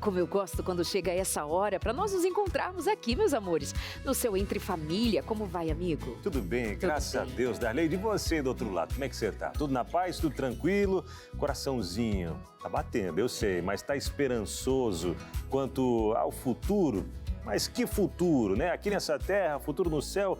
como eu gosto quando chega essa hora para nós nos encontrarmos aqui, meus amores, no seu Entre Família. Como vai, amigo? Tudo bem, graças a Deus, Darley. E você do outro lado, como é que você tá? Tudo na paz, tudo tranquilo? Coraçãozinho tá batendo, eu sei, mas tá esperançoso quanto ao futuro? Mas que futuro, né? Aqui nessa terra, futuro no céu,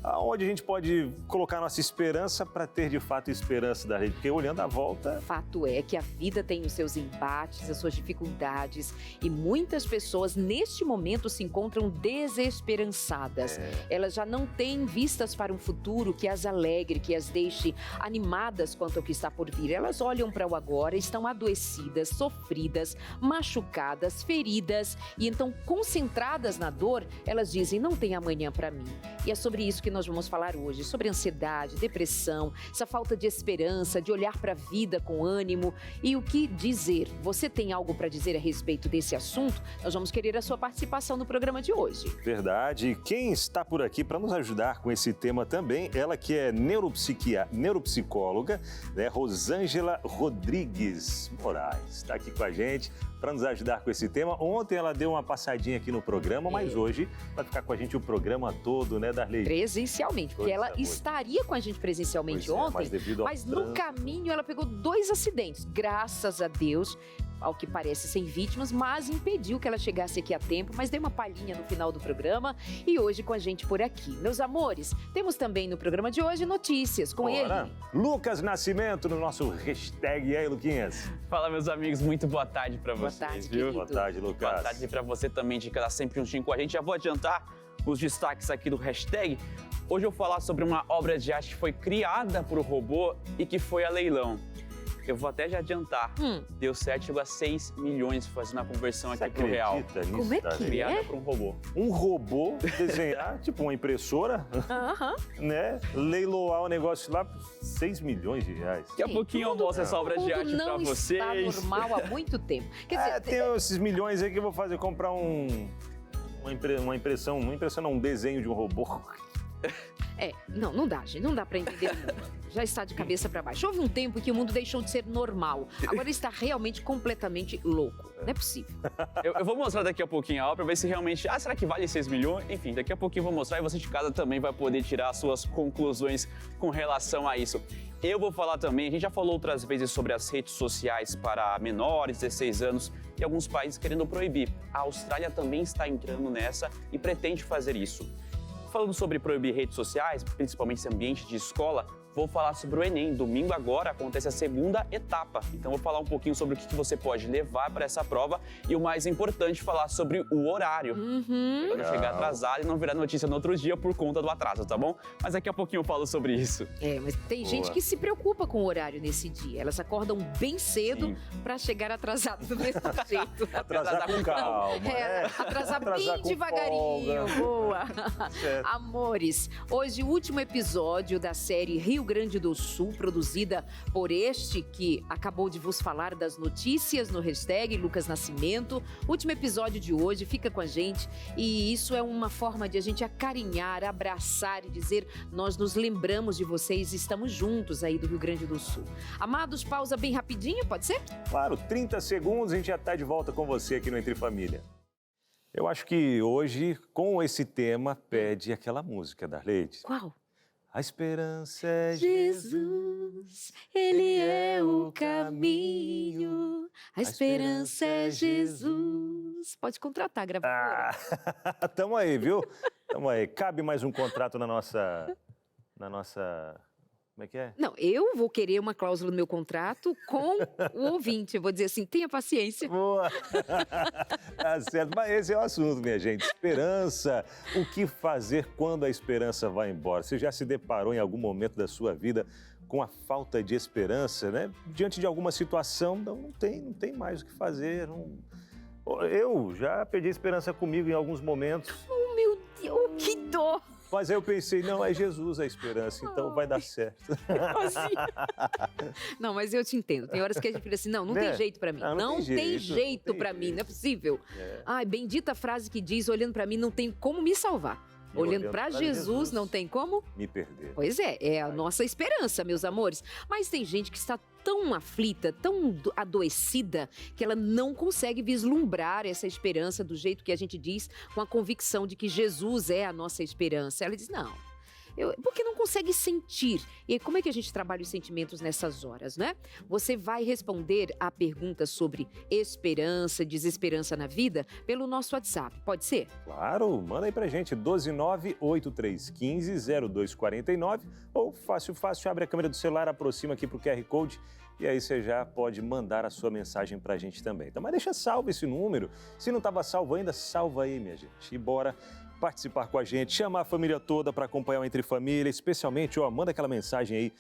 aonde a gente pode colocar nossa esperança para ter de fato esperança da gente, porque olhando a volta... Fato é que a vida tem os seus embates, as suas dificuldades e muitas pessoas neste momento se encontram desesperançadas. Elas já não têm vistas para um futuro que as alegre, que as deixe animadas quanto ao que está por vir. Elas olham para o agora, estão adoecidas, sofridas, machucadas, feridas e então concentradas na dor, elas dizem, não tem amanhã para mim. E é sobre isso que nós vamos falar hoje, sobre ansiedade, depressão, essa falta de esperança, de olhar para a vida com ânimo e o que dizer. Você tem algo para dizer a respeito desse assunto? Nós vamos querer a sua participação no programa de hoje. Verdade. E quem está por aqui para nos ajudar com esse tema também, ela que é neuropsicóloga, né, Rosângela Rodrigues Moraes, está aqui com a gente para nos ajudar com esse tema. Ontem ela deu uma passadinha aqui no programa, mas hoje vai ficar com a gente o programa todo, né, Darley? Presencialmente, porque ela estaria com a gente presencialmente ontem, mas no caminho ela pegou 2 acidentes, graças a Deus, ao que parece sem vítimas, mas impediu que ela chegasse aqui a tempo, mas dei uma palhinha no final do programa e hoje com a gente por aqui. Meus amores, temos também no programa de hoje notícias com ele. Lucas Nascimento no nosso hashtag. E aí, Luquinhas? Fala, meus amigos, muito boa tarde pra vocês, tarde, viu? querido. Boa tarde, Lucas. Boa tarde pra você também, de estar sempre juntinho com a gente. Já vou adiantar os destaques aqui do hashtag. Hoje eu vou falar sobre uma obra de arte que foi criada por robô e que foi a leilão. Eu vou até já adiantar, deu 7,6 milhões fazendo a conversão aqui pro real. Nisso, como é que Criada por um robô. Um robô desenhar, tipo uma impressora, né? Leiloar o negócio lá por 6 milhões de reais. Daqui a pouquinho eu mostro essa obra de arte pra vocês. Não está normal há muito tempo. Quer dizer, tem esses milhões aí que eu vou fazer, comprar uma impressão, não, um desenho de um robô. Não dá, gente, não dá pra entender o mundo. Já está de cabeça para baixo. Houve um tempo em que o mundo deixou de ser normal. Agora está realmente completamente louco. Não é possível. Eu vou mostrar daqui a pouquinho a obra, ver se realmente... será que vale 6 milhões? Enfim, daqui a pouquinho eu vou mostrar e você de casa também vai poder tirar as suas conclusões com relação a isso. Eu vou falar também, a gente já falou outras vezes sobre as redes sociais para menores, 16 anos, e alguns países querendo proibir. A Austrália também está entrando nessa e pretende fazer isso. Falando sobre proibir redes sociais, principalmente esse ambiente de escola, vou falar sobre o Enem. Domingo agora acontece a segunda etapa. Então vou falar um pouquinho sobre o que você pode levar para essa prova e o mais importante, falar sobre o horário. Para não chegar atrasado e não virar notícia no outro dia por conta do atraso, tá bom? Mas daqui a pouquinho eu falo sobre isso. Mas tem gente que se preocupa com o horário nesse dia. Elas acordam bem cedo para chegar atrasado do mesmo jeito. Atrasar com calma. Atrasar bem devagarinho. Boa. Amores, hoje o último episódio da série Rio Grande do Sul, produzida por este que acabou de vos falar das notícias no hashtag Lucas Nascimento. Último episódio de hoje, fica com a gente e isso é uma forma de a gente acarinhar, abraçar e dizer nós nos lembramos de vocês e estamos juntos aí do Rio Grande do Sul. Amados, pausa bem rapidinho, pode ser? Claro, 30 segundos, a gente já está de volta com você aqui no Entre Família. Eu acho que hoje, com esse tema, pede aquela música, Darley. Qual? A esperança é Jesus, Ele é o caminho. A esperança é Jesus. Pode contratar, gravadora. Tamo aí, viu? Tamo aí. Cabe mais um contrato na nossa... Como é que é? Não, eu vou querer uma cláusula no meu contrato com o ouvinte. Eu vou dizer assim, tenha paciência. Boa! Tá certo, mas esse é o assunto, minha gente. Esperança. O que fazer quando a esperança vai embora? Você já se deparou em algum momento da sua vida com a falta de esperança, né? Diante de alguma situação, não tem mais o que fazer. Eu já perdi a esperança comigo em alguns momentos. Oh, meu Deus, que dor! Mas aí eu pensei, não, é Jesus a esperança, então vai dar certo. Não, mas eu te entendo. Tem horas que a gente fica assim, não tem jeito pra mim. Não tem jeito pra mim, não é possível. Ai, bendita frase que diz, olhando pra mim, não tem como me salvar. Olhando para Jesus, não tem como me perder. Pois é a nossa esperança, meus amores. Mas tem gente que está tão aflita, tão adoecida, que ela não consegue vislumbrar essa esperança do jeito que a gente diz, com a convicção de que Jesus é a nossa esperança. Ela diz, não. Porque não consegue sentir. E como é que a gente trabalha os sentimentos nessas horas, né? Você vai responder a pergunta sobre esperança, desesperança na vida pelo nosso WhatsApp, pode ser? Claro, manda aí pra gente, 12983150249 ou fácil, abre a câmera do celular, aproxima aqui pro QR Code e aí você já pode mandar a sua mensagem pra gente também. Então, mas deixa salvo esse número, se não estava salvo ainda, salva aí, minha gente, e bora participar com a gente, chamar a família toda para acompanhar o Entre Família, especialmente, manda aquela mensagem aí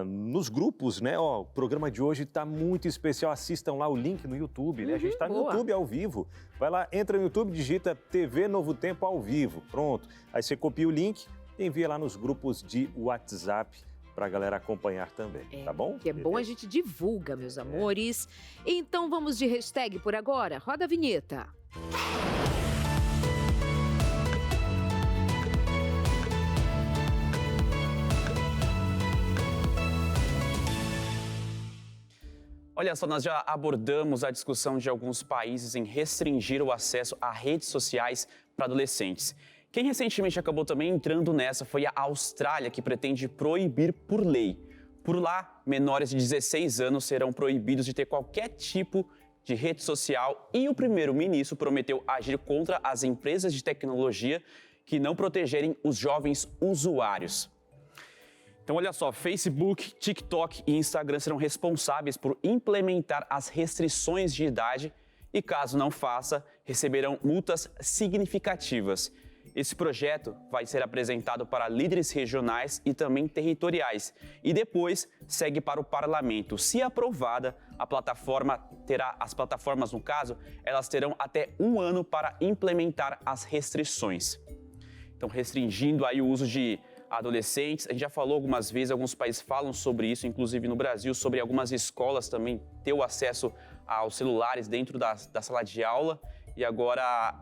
nos grupos, né? O programa de hoje está muito especial, assistam lá o link no YouTube, né? A gente está no YouTube ao vivo, vai lá, entra no YouTube, digita TV Novo Tempo ao vivo, pronto. Aí você copia o link e envia lá nos grupos de WhatsApp para a galera acompanhar também, tá bom? Que é bom a gente divulga, meus amores. Então vamos de hashtag por agora, roda a vinheta. Olha só, nós já abordamos a discussão de alguns países em restringir o acesso a redes sociais para adolescentes. Quem recentemente acabou também entrando nessa foi a Austrália, que pretende proibir por lei. Por lá, menores de 16 anos serão proibidos de ter qualquer tipo de rede social e o primeiro-ministro prometeu agir contra as empresas de tecnologia que não protegerem os jovens usuários. Então, olha só, Facebook, TikTok e Instagram serão responsáveis por implementar as restrições de idade e, caso não faça, receberão multas significativas. Esse projeto vai ser apresentado para líderes regionais e também territoriais e depois segue para o parlamento. Se aprovada, as plataformas, no caso, elas terão até 1 ano para implementar as restrições. Então, restringindo aí o uso de adolescentes, a gente já falou algumas vezes, alguns países falam sobre isso, inclusive no Brasil, sobre algumas escolas também ter o acesso aos celulares dentro da sala de aula e agora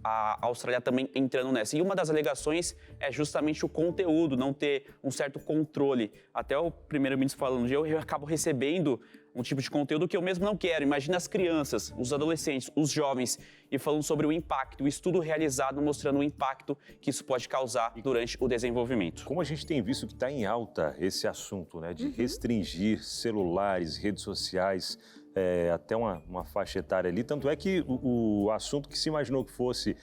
a Austrália também entrando nessa. E uma das alegações é justamente o conteúdo, não ter um certo controle. Até o primeiro-ministro falando, eu acabo recebendo um tipo de conteúdo que eu mesmo não quero. Imagina as crianças, os adolescentes, os jovens, e falando sobre o impacto, o estudo realizado mostrando o impacto que isso pode causar durante o desenvolvimento. Como a gente tem visto que está em alta esse assunto, né, de restringir celulares, redes sociais, até uma faixa etária ali, tanto é que o assunto que se imaginou que fosse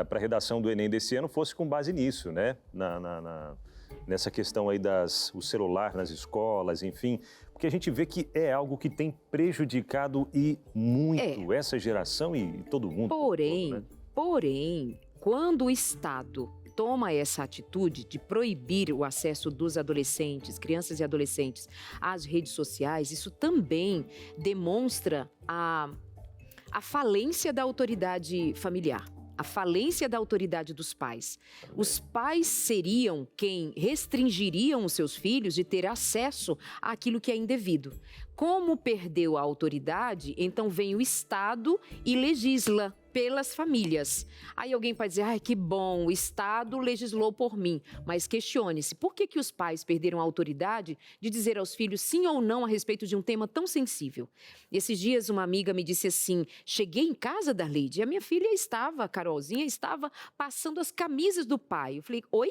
para a redação do Enem desse ano fosse com base nisso, né, nessa questão aí o celular nas escolas, enfim, porque a gente vê que é algo que tem prejudicado e muito essa geração e todo mundo. Porém, quando o Estado toma essa atitude de proibir o acesso dos adolescentes, crianças e adolescentes às redes sociais, isso também demonstra a falência da autoridade familiar. A falência da autoridade dos pais. Os pais seriam quem restringiriam os seus filhos de ter acesso àquilo que é indevido. Como perdeu a autoridade, então vem o Estado e legisla pelas famílias. Aí alguém pode dizer, ai, que bom, o Estado legislou por mim. Mas questione-se, por que os pais perderam a autoridade de dizer aos filhos sim ou não a respeito de um tema tão sensível? Esses dias uma amiga me disse assim, cheguei em casa, Darleide, e a minha filha a Carolzinha, estava passando as camisas do pai. Eu falei, oi?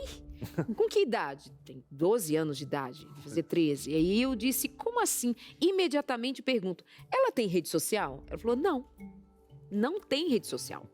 Com que idade? Tem 12 anos de idade, vai fazer 13. E aí eu disse, como assim? Imediatamente pergunto, ela tem rede social? Ela falou, não tem rede social.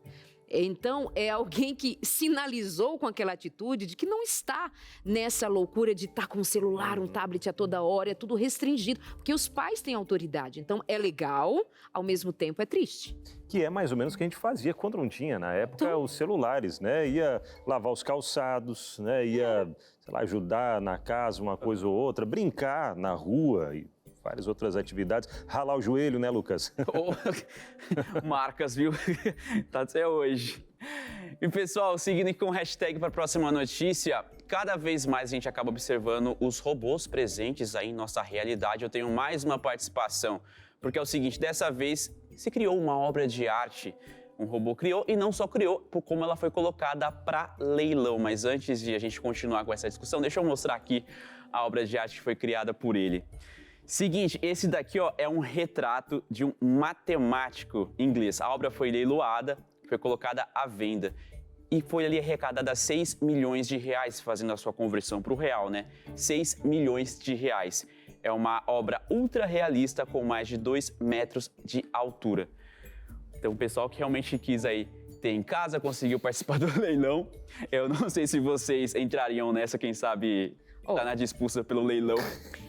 Então, é alguém que sinalizou com aquela atitude de que não está nessa loucura de estar com um celular, um tablet a toda hora, é tudo restringido, porque os pais têm autoridade. Então, é legal, ao mesmo tempo é triste. Que é mais ou menos o que a gente fazia quando não tinha, na época, os celulares, né? Ia lavar os calçados, né? Ia, sei lá, ajudar na casa uma coisa ou outra, brincar na rua e várias outras atividades. Ralar o joelho, né, Lucas? Marcas, viu? Tá até hoje. E, pessoal, seguindo com o hashtag para a próxima notícia, cada vez mais a gente acaba observando os robôs presentes aí em nossa realidade. Eu tenho mais uma participação, porque é o seguinte, dessa vez se criou uma obra de arte, Um robô criou e não só criou, por como ela foi colocada para leilão. Mas antes de a gente continuar com essa discussão, deixa eu mostrar aqui a obra de arte que foi criada por ele. Seguinte, esse daqui é um retrato de um matemático inglês. A obra foi leiloada, foi colocada à venda e foi ali arrecadada 6 milhões de reais, fazendo a sua conversão para o real, né? 6 milhões de reais. É uma obra ultra realista com mais de 2 metros de altura. Então o pessoal que realmente quis aí ter em casa conseguiu participar do leilão. Eu não sei se vocês entrariam nessa, quem sabe tá na disputa pelo leilão.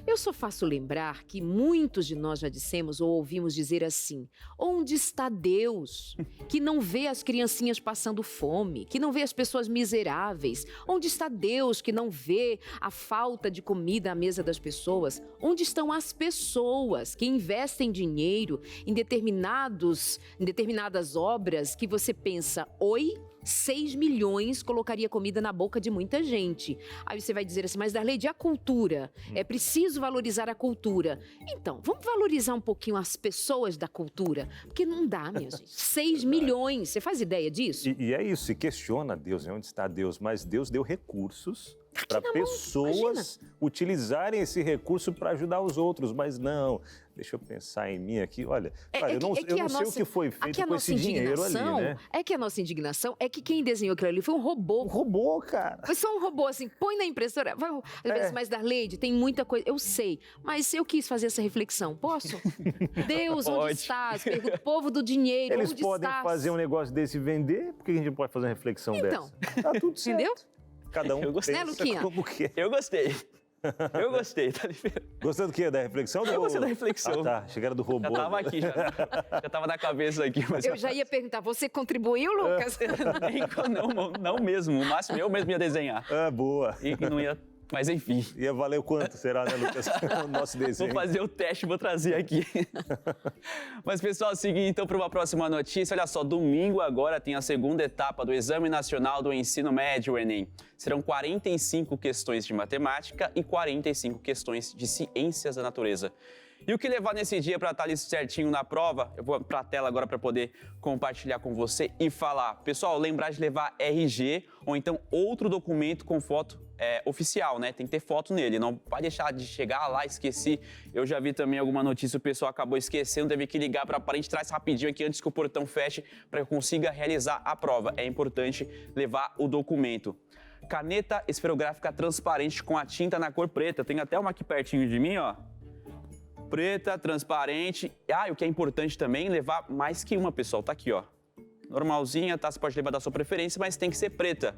Eu só faço lembrar que muitos de nós já dissemos ou ouvimos dizer assim: onde está Deus? Que não vê as criancinhas passando fome, que não vê as pessoas miseráveis. Onde está Deus que não vê a falta de comida à mesa das pessoas? Onde estão as pessoas que investem dinheiro em determinadas obras que você pensa, oi? 6 milhões colocaria comida na boca de muita gente. Aí você vai dizer assim, mas Darleide, e a cultura? É preciso valorizar a cultura. Então, vamos valorizar um pouquinho as pessoas da cultura? Porque não dá, minha gente. 6 milhões, você faz ideia disso? E é isso, se questiona Deus, né? Onde está Deus? Mas Deus deu recursos para pessoas utilizarem esse recurso para ajudar os outros, mas não, deixa eu pensar em mim aqui, olha, eu não sei o que foi feito com esse dinheiro ali, né? É que a nossa indignação é que quem desenhou aquilo ali foi um robô. Um robô, cara. Foi só um robô, assim, põe na impressora, mas Darleide, tem muita coisa, eu sei, mas eu quis fazer essa reflexão, posso? Deus, onde estás? Pergunta, povo do dinheiro, eles onde podem estás? fazer um negócio desse e vender, por que a gente não pode fazer uma reflexão dessa? Tá tudo certo. Entendeu? Cada um pensa como que é. Eu gostei. Eu gostei, tá ligado? Gostou do quê? Da reflexão? Eu gostei da reflexão. Ah, tá. Chegaram do robô. Já tava aqui, já tava na cabeça aqui. Mas eu já ia perguntar, você contribuiu, Lucas? Não mesmo, o máximo eu mesmo ia desenhar. Ah, boa. E não ia... Mas enfim. Ia valer o quanto, será, né, Lucas? O nosso desenho. Vou fazer o teste, vou trazer aqui. Mas, pessoal, seguindo então para uma próxima notícia. Olha só, domingo agora tem a segunda etapa do Exame Nacional do Ensino Médio, Enem. Serão 45 questões de matemática e 45 questões de ciências da natureza. E o que levar nesse dia para estar ali certinho na prova? Eu vou para a tela agora para poder compartilhar com você e falar. Pessoal, lembrar de levar RG ou então outro documento com foto oficial, né? Tem que ter foto nele, não pode deixar de chegar lá, esqueci. Eu já vi também alguma notícia, o pessoal acabou esquecendo, teve que ligar para a parente, traz rapidinho aqui antes que o portão feche para que eu consiga realizar a prova. É importante levar o documento. Caneta esferográfica transparente com a tinta na cor preta. Tem até uma aqui pertinho de mim, ó. Preta, transparente. E o que é importante também, levar mais que uma, pessoal. Tá aqui, ó. Normalzinha, tá? Você pode levar da sua preferência, mas tem que ser preta.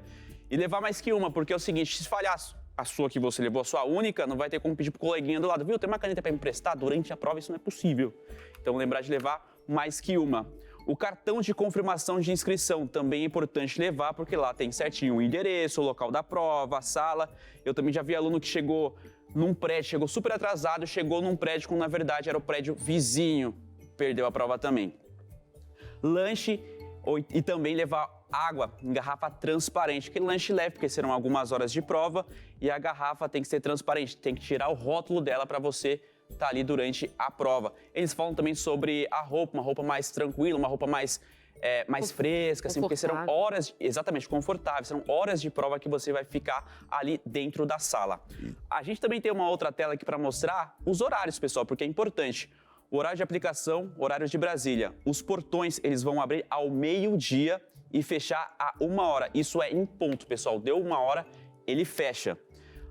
E levar mais que uma, porque é o seguinte, se falhar a sua que você levou, a sua única, não vai ter como pedir pro coleguinha do lado. Viu, tem uma caneta para me emprestar? Durante a prova isso não é possível. Então, lembrar de levar mais que uma. O cartão de confirmação de inscrição também é importante levar, porque lá tem certinho o endereço, o local da prova, a sala. Eu também já vi aluno que chegou num prédio, chegou super atrasado, chegou num prédio quando na verdade era o prédio vizinho, perdeu a prova também. Lanche e também levar água em garrafa transparente, aquele lanche leve, porque serão algumas horas de prova e a garrafa tem que ser transparente, tem que tirar o rótulo dela para você estar ali durante a prova. Eles falam também sobre a roupa, uma roupa mais tranquila, uma roupa mais fresca, assim, porque serão horas, exatamente, confortáveis, serão horas de prova que você vai ficar ali dentro da sala. A gente também tem uma outra tela aqui para mostrar os horários, pessoal, porque é importante. O horário de aplicação, horários de Brasília. Os portões, eles vão abrir ao meio-dia e fechar a 1h. Isso é em ponto, pessoal. Deu 1h, ele fecha.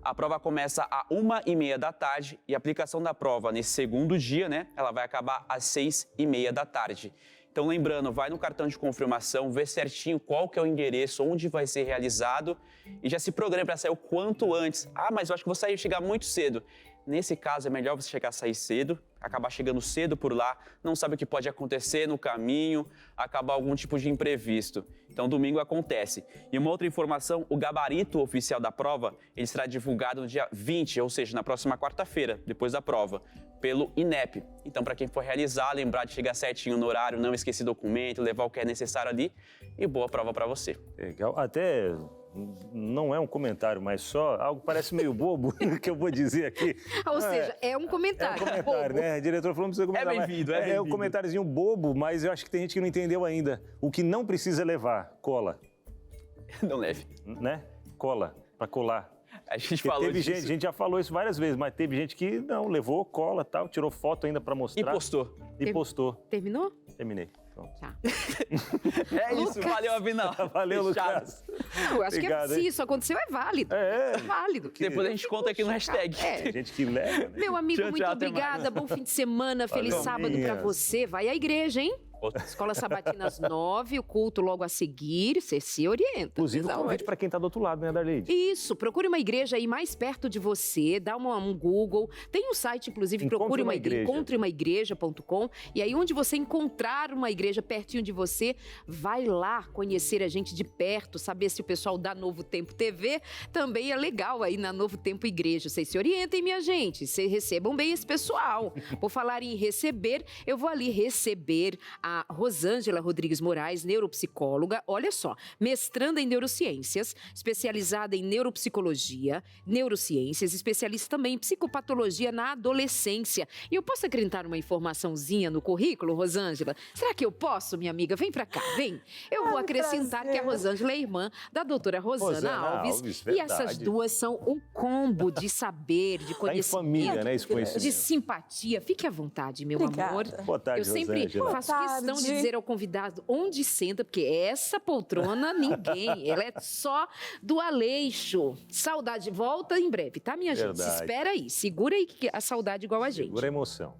A prova começa a 1h30 da tarde e a aplicação da prova nesse segundo dia, né? Ela vai acabar às 6h30 da tarde. Então, lembrando, vai no cartão de confirmação, vê certinho qual que é o endereço, onde vai ser realizado e já se programa para sair o quanto antes. Ah, mas eu acho que vou chegar muito cedo. Nesse caso, é melhor você sair cedo, acabar chegando cedo por lá, não sabe o que pode acontecer no caminho, acabar algum tipo de imprevisto. Então, domingo acontece. E uma outra informação, o gabarito oficial da prova, ele será divulgado no dia 20, ou seja, na próxima quarta-feira, depois da prova, pelo INEP. Então, para quem for realizar, lembrar de chegar certinho no horário, não esquecer documento, levar o que é necessário ali e boa prova para você. Legal. Até não é um comentário, mas só algo que parece meio bobo que eu vou dizer aqui. Ou seja, é um comentário. É um comentário, né? A diretora falou, não precisa comentar. É bem-vindo, é É um bem-vindo. comentáriozinho bobo, mas eu acho que tem gente que não entendeu ainda. O que não precisa levar, cola, Não leve. né? Cola, para colar. A gente Porque falou teve disso. gente, a gente já falou isso várias vezes, mas teve gente que não, levou cola, tal, tirou foto ainda para E mostrar. postou. E postou. Terminou? Terminei. Pronto. Tá. É isso, Lucas. valeu, Abinal. Valeu, Fechado. Lucas. Não, eu acho Obrigado, que se hein? isso aconteceu, é válido. É. É válido. Depois a gente conta aqui no hashtag. Tem gente que leva, né? Meu amigo, Tchau, muito tchau, até mais. obrigada. Bom fim de semana. Feliz Valeu, sábado pra minhas. você. Vai à igreja, hein? Escola Sabatina às 9, o culto logo a seguir. Você se orienta. Inclusive, o Não, convite para quem está do outro lado, né, Darleide? Isso, procure uma igreja aí mais perto de você, dá um Google. Tem um site, inclusive, Encontre procure uma igreja. encontreumaigreja.com. E aí, onde você encontrar uma igreja pertinho de você, vai lá conhecer a gente de perto, saber se o pessoal da Novo Tempo TV também é legal aí na Novo Tempo Igreja. Vocês se orientem, minha gente, vocês recebam bem esse pessoal. Por falar em receber, eu vou ali receber a Rosângela Rodrigues Moraes, neuropsicóloga, olha só, mestranda em neurociências, especializada em neuropsicologia, neurociências, especialista também em psicopatologia na adolescência. E eu posso acrescentar uma informaçãozinha no currículo, Rosângela? Será que eu posso, minha amiga? Vem pra cá, vem. Eu vou acrescentar prazer. que a Rosângela é irmã da doutora Rosana Alves. E essas verdade. duas são um combo de saber, de Tá em conhecimento. família, né, esse De conhecimento. simpatia. Fique à vontade, meu Obrigada. amor. Boa tarde, Eu sempre Rosângela. faço Boa questão de tarde. dizer ao convidado onde senta, porque essa poltrona, ninguém. Ela é só do Aleixo. Saudade. Volta em breve, tá, minha gente? Verdade. Espera aí. Segura aí que a saudade igual a gente. Segura a emoção.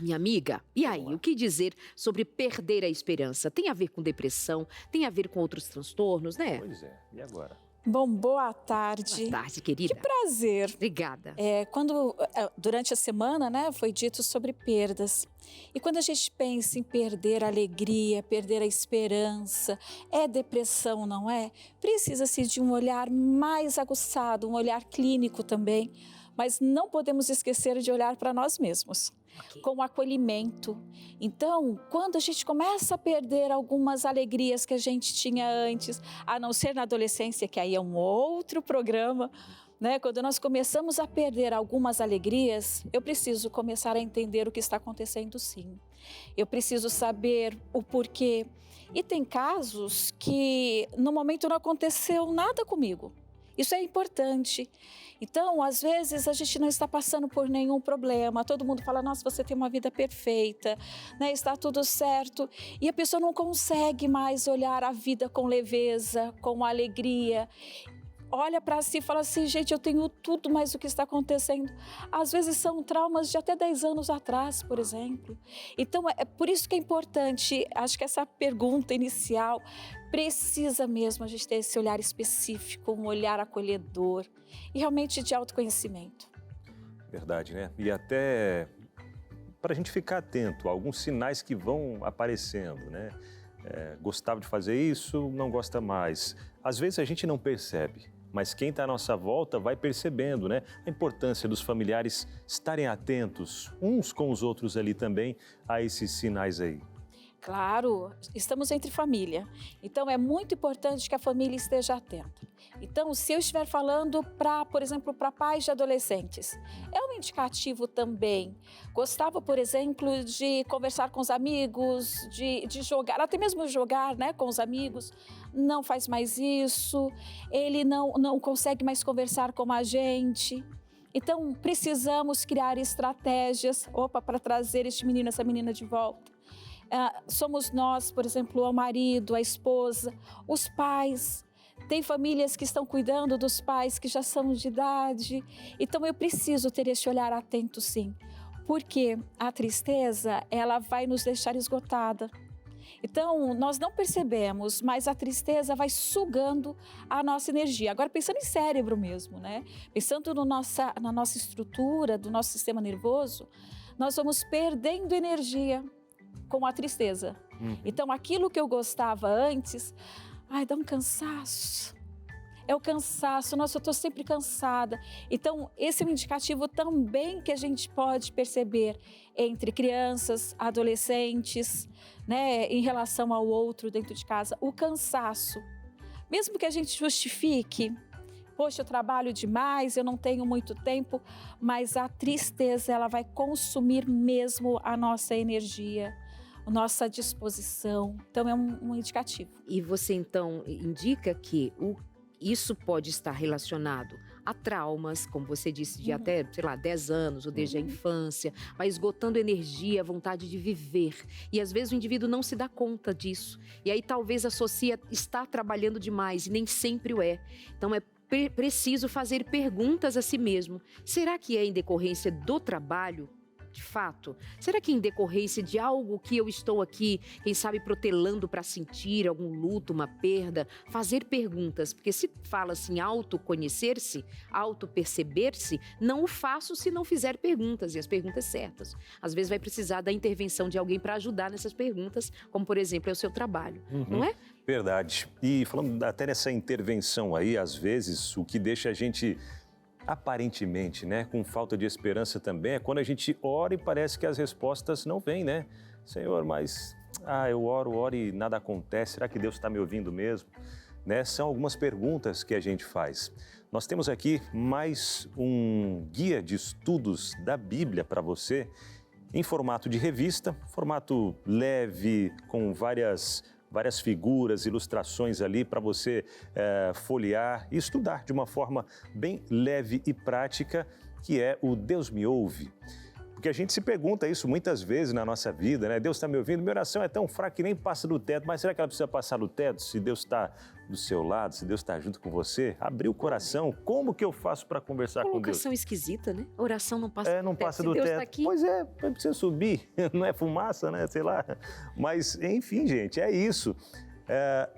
Minha amiga, e aí, o que dizer sobre perder a esperança? Tem a ver com depressão? Tem a ver com outros transtornos, né? Pois é. E agora? Bom, boa tarde. Boa tarde, querida. Que prazer. Obrigada. Durante a semana, né, foi dito sobre perdas. E quando a gente pensa em perder a alegria, perder a esperança, é depressão, não é? Precisa-se de um olhar mais aguçado, um olhar clínico também. Mas não podemos esquecer de olhar para nós mesmos, com acolhimento. Então, quando a gente começa a perder algumas alegrias que a gente tinha antes, a não ser na adolescência, que aí é um outro programa, né? Quando nós começamos a perder algumas alegrias, eu preciso começar a entender o que está acontecendo, sim. Eu preciso saber o porquê. E tem casos que no momento não aconteceu nada comigo. Isso é importante. Então, às vezes, a gente não está passando por nenhum problema. Todo mundo fala, nossa, você tem uma vida perfeita, né? Está tudo certo. E a pessoa não consegue mais olhar a vida com leveza, com alegria. Olha para si e fala assim, gente, eu tenho tudo, mas o que está acontecendo? Às vezes são traumas de até 10 anos atrás, por exemplo. Então, é por isso que é importante, acho que essa pergunta inicial, precisa mesmo a gente ter esse olhar específico, um olhar acolhedor e realmente de autoconhecimento. Verdade, né? E até para a gente ficar atento a alguns sinais que vão aparecendo, né? Gostava de fazer isso, não gosta mais. Às vezes a gente não percebe, mas quem está à nossa volta vai percebendo, né? A importância dos familiares estarem atentos uns com os outros ali também a esses sinais aí. Claro, estamos entre família, então é muito importante que a família esteja atenta. Então, se eu estiver falando por exemplo, para pais de adolescentes, é um indicativo também. Gostava, por exemplo, de conversar com os amigos, de jogar, até mesmo jogar, né, com os amigos, não faz mais isso, ele não consegue mais conversar com a gente. Então, precisamos criar estratégias, para trazer este menino, essa menina de volta. Somos nós, por exemplo, o marido, a esposa, os pais. Tem famílias que estão cuidando dos pais que já são de idade. Então, eu preciso ter esse olhar atento, sim. Porque a tristeza, ela vai nos deixar esgotada. Então, nós não percebemos, mas a tristeza vai sugando a nossa energia. Agora, pensando em cérebro mesmo, né? Pensando na nossa estrutura, do nosso sistema nervoso, nós vamos perdendo energia com a tristeza. Então, aquilo que eu gostava antes, dá um cansaço. É o cansaço, nossa, eu estou sempre cansada. Então, esse é um indicativo também que a gente pode perceber entre crianças, adolescentes, né, em relação ao outro dentro de casa. O cansaço Mesmo que a gente justifique, poxa, eu trabalho demais, eu não tenho muito tempo, mas a tristeza, ela vai consumir mesmo a nossa energia, a nossa disposição. Então, é um indicativo. E você, então, indica que isso pode estar relacionado a traumas, como você disse, de até, sei lá, 10 anos, ou desde a infância, vai esgotando energia, vontade de viver. E às vezes o indivíduo não se dá conta disso. E aí talvez associa estar trabalhando demais, e nem sempre o é. Então é preciso fazer perguntas a si mesmo. Será que é em decorrência do trabalho? De fato? Será que em decorrência de algo que eu estou aqui, quem sabe protelando para sentir algum luto, uma perda? Fazer perguntas, porque se fala assim, autoconhecer-se, autoperceber-se, não o faço se não fizer perguntas, e as perguntas certas. Às vezes vai precisar da intervenção de alguém para ajudar nessas perguntas, como por exemplo é o seu trabalho, não é? Verdade. E falando até nessa intervenção aí, às vezes o que deixa a gente aparentemente, né, com falta de esperança também, é quando a gente ora e parece que as respostas não vêm, né? Senhor, mas eu oro e nada acontece, será que Deus está me ouvindo mesmo? Né? São algumas perguntas que a gente faz. Nós temos aqui mais um guia de estudos da Bíblia para você, em formato de revista, formato leve, com várias figuras, ilustrações ali para você folhear e estudar de uma forma bem leve e prática, que é o Deus Me Ouve. Porque a gente se pergunta isso muitas vezes na nossa vida, né? Deus está me ouvindo? Minha oração é tão fraca que nem passa do teto, mas será que ela precisa passar do teto? Se Deus está do seu lado, se Deus está junto com você, abrir o coração, como que eu faço para conversar com Deus? Colocação esquisita, né? A oração não passa do teto. Não passa do Deus teto. Tá aqui. Pois é, precisa subir, não é fumaça, né? Sei lá. Mas, enfim, gente, é isso.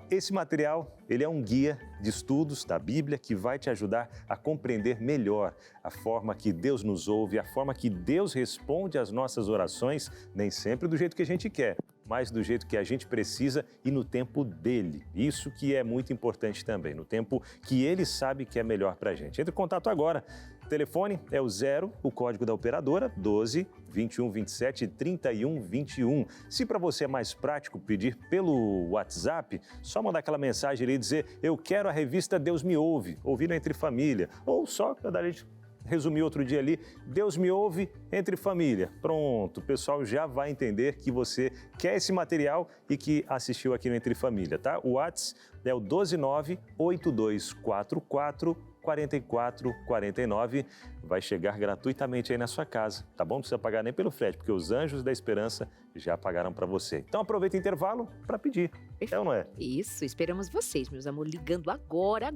Esse material, ele é um guia de estudos da Bíblia que vai te ajudar a compreender melhor a forma que Deus nos ouve, a forma que Deus responde às nossas orações, nem sempre do jeito que a gente quer, mas do jeito que a gente precisa e no tempo dele. Isso que é muito importante também, no tempo que ele sabe que é melhor para a gente. Entre em contato agora. O telefone é o 0, o código da operadora, 12 21 27 31 21. Se para você é mais prático pedir pelo WhatsApp, só mandar aquela mensagem ali e dizer: eu quero a revista Deus Me Ouve, ouvindo entre família. Ou só, quando a gente resumir outro dia ali, Deus Me Ouve entre família. Pronto, o pessoal já vai entender que você quer esse material e que assistiu aqui no Entre Família, tá? O WhatsApp é o 12982444449, vai chegar gratuitamente aí na sua casa, tá bom? Não precisa pagar nem pelo frete, porque os anjos da esperança já pagaram para você. Então aproveita o intervalo para pedir, é ou não é? Isso, esperamos vocês, meus amores, ligando agora.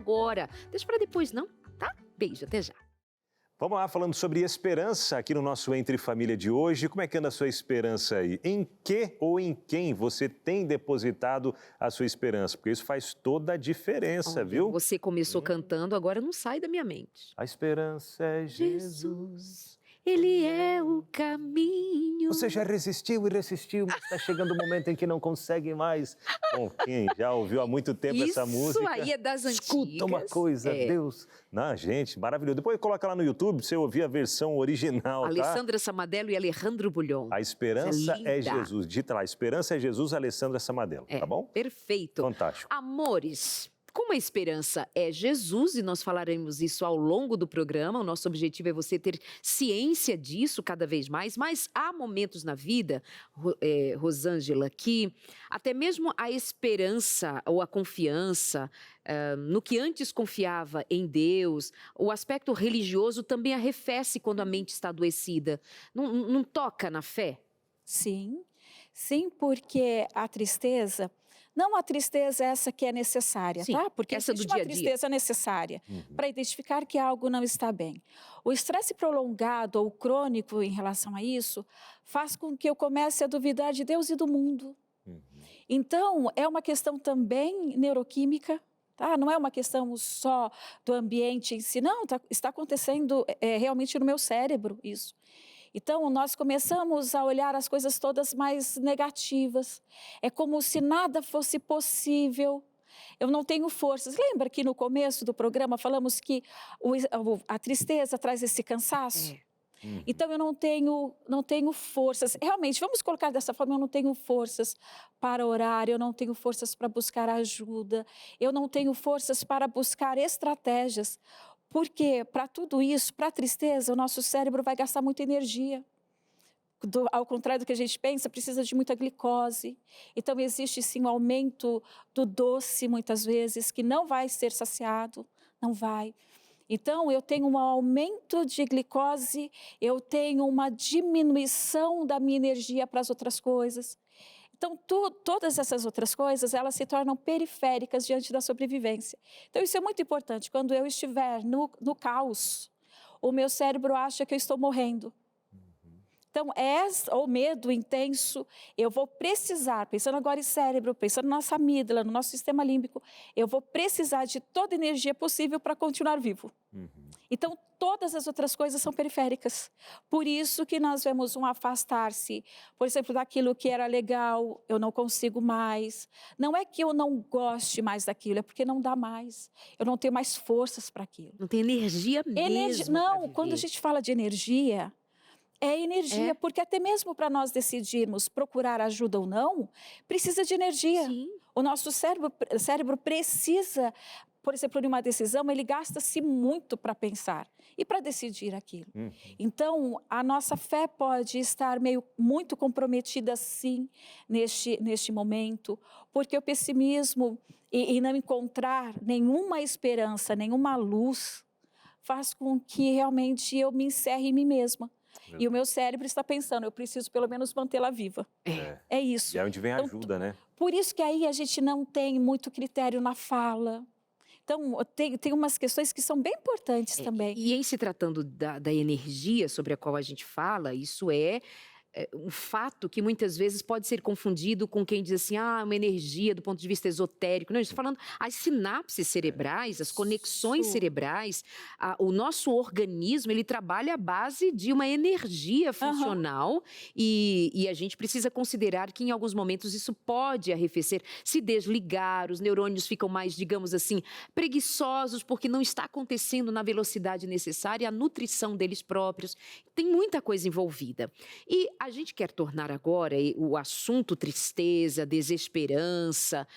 Deixa para depois não, tá? Beijo, até já. Vamos lá, falando sobre esperança aqui no nosso Entre Família de hoje. Como é que anda a sua esperança aí? Em que ou em quem você tem depositado a sua esperança? Porque isso faz toda a diferença, viu? Você começou cantando, agora não sai da minha mente. A esperança é Jesus. Ele é o caminho. Você já resistiu, mas está chegando o momento em que não consegue mais. Bom, quem já ouviu há muito tempo essa música? Isso aí é das antigas. Escuta uma coisa, Deus. Não, gente, maravilhoso. Depois coloca lá no YouTube pra você ouvir a versão original, tá? Alessandra Samadello e Alejandro Bulhon. A esperança é Jesus. Dita lá, a esperança é Jesus, Alessandra Samadello, tá bom? Perfeito. Fantástico. Amores, como a esperança é Jesus, e nós falaremos isso ao longo do programa, o nosso objetivo é você ter ciência disso cada vez mais, mas há momentos na vida, Rosângela, que até mesmo a esperança ou a confiança no que antes confiava em Deus, o aspecto religioso também arrefece quando a mente está adoecida. Não toca na fé? Sim, porque a tristeza... Não a tristeza essa que é necessária, Sim, tá? Porque essa existe do dia a uma dia. tristeza necessária para identificar que algo não está bem. O estresse prolongado ou crônico em relação a isso faz com que eu comece a duvidar de Deus e do mundo. Então, é uma questão também neuroquímica, tá? Não é uma questão só do ambiente em si, não, está acontecendo realmente no meu cérebro isso. Então, nós começamos a olhar as coisas todas mais negativas. É como se nada fosse possível. Eu não tenho forças. Lembra que no começo do programa falamos que a tristeza traz esse cansaço? Então, eu não tenho forças. Realmente, vamos colocar dessa forma, eu não tenho forças para orar, eu não tenho forças para buscar ajuda, eu não tenho forças para buscar estratégias. Porque, para tudo isso, para a tristeza, o nosso cérebro vai gastar muita energia. Ao contrário do que a gente pensa, precisa de muita glicose. Então, existe sim um aumento do doce, muitas vezes, que não vai ser saciado, não vai. Então, eu tenho um aumento de glicose, eu tenho uma diminuição da minha energia para as outras coisas. Então, todas essas outras coisas, elas se tornam periféricas diante da sobrevivência. Então, isso é muito importante. Quando eu estiver no caos, o meu cérebro acha que eu estou morrendo. Então, o medo intenso, eu vou precisar, pensando agora em cérebro, pensando na nossa amígdala, no nosso sistema límbico, eu vou precisar de toda a energia possível para continuar vivo. Então, todas as outras coisas são periféricas. Por isso que nós vemos um afastar-se, por exemplo, daquilo que era legal, eu não consigo mais. Não é que eu não goste mais daquilo, é porque não dá mais. Eu não tenho mais forças para aquilo. Não tem energia mesmo. Não, quando a gente fala de energia... É energia, porque até mesmo para nós decidirmos procurar ajuda ou não, precisa de energia. Sim. O nosso cérebro precisa, por exemplo, numa decisão, ele gasta-se muito para pensar e para decidir aquilo. Então, a nossa fé pode estar muito comprometida, sim, neste momento, porque o pessimismo e não encontrar nenhuma esperança, nenhuma luz, faz com que realmente eu me encerre em mim mesma. E o meu cérebro está pensando, eu preciso pelo menos mantê-la viva. É isso. E é onde vem a ajuda, né? Por isso que aí a gente não tem muito critério na fala. Então, tem umas questões que são bem importantes também. E em se tratando da energia sobre a qual a gente fala, isso é um fato que muitas vezes pode ser confundido com quem diz assim, uma energia do ponto de vista esotérico. Não, eu estou falando as sinapses cerebrais, as conexões cerebrais, o nosso organismo, ele trabalha à base de uma energia funcional e a gente precisa considerar que em alguns momentos isso pode arrefecer, se desligar, os neurônios ficam mais, digamos assim, preguiçosos porque não está acontecendo na velocidade necessária a nutrição deles próprios. Tem muita coisa envolvida. E a gente quer tornar agora o assunto tristeza, desesperança,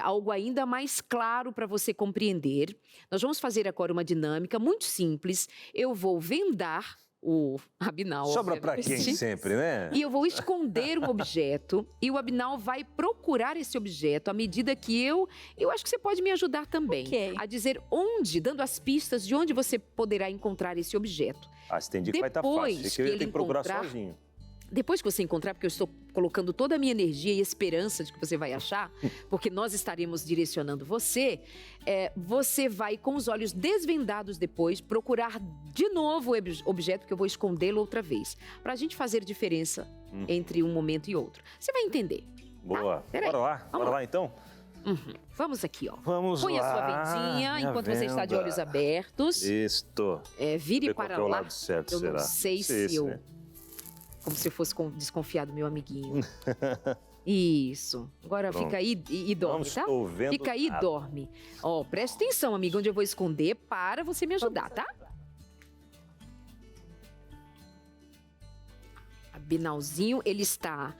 algo ainda mais claro para você compreender. Nós vamos fazer agora uma dinâmica muito simples. Eu vou vendar o Abinal. Sobra para quem sempre, né? E eu vou esconder um objeto e o Abinal vai procurar esse objeto à medida que eu acho que você pode me ajudar também. A dizer onde, dando as pistas de onde você poderá encontrar esse objeto. Você tem dia que vai estar fácil, que ele tem que procurar sozinho. Depois que você encontrar, porque eu estou colocando toda a minha energia e esperança de que você vai achar, porque nós estaremos direcionando você, você vai, com os olhos desvendados depois, procurar de novo o objeto, que eu vou escondê-lo outra vez, para a gente fazer diferença entre um momento e outro. Você vai entender. Boa. Tá? Bora lá então? Vamos aqui, ó. Vamos Põe lá. a sua vendinha enquanto você está de olhos abertos. Isto. Vire para lá. Lado certo, eu não sei se eu... né? Como se eu fosse desconfiado, meu amiguinho. Isso. Agora fica aí e dorme, tá? Fica aí e dorme. Ó, preste atenção, amigo, onde eu vou esconder para você me ajudar, tá? Abinalzinho, ele está,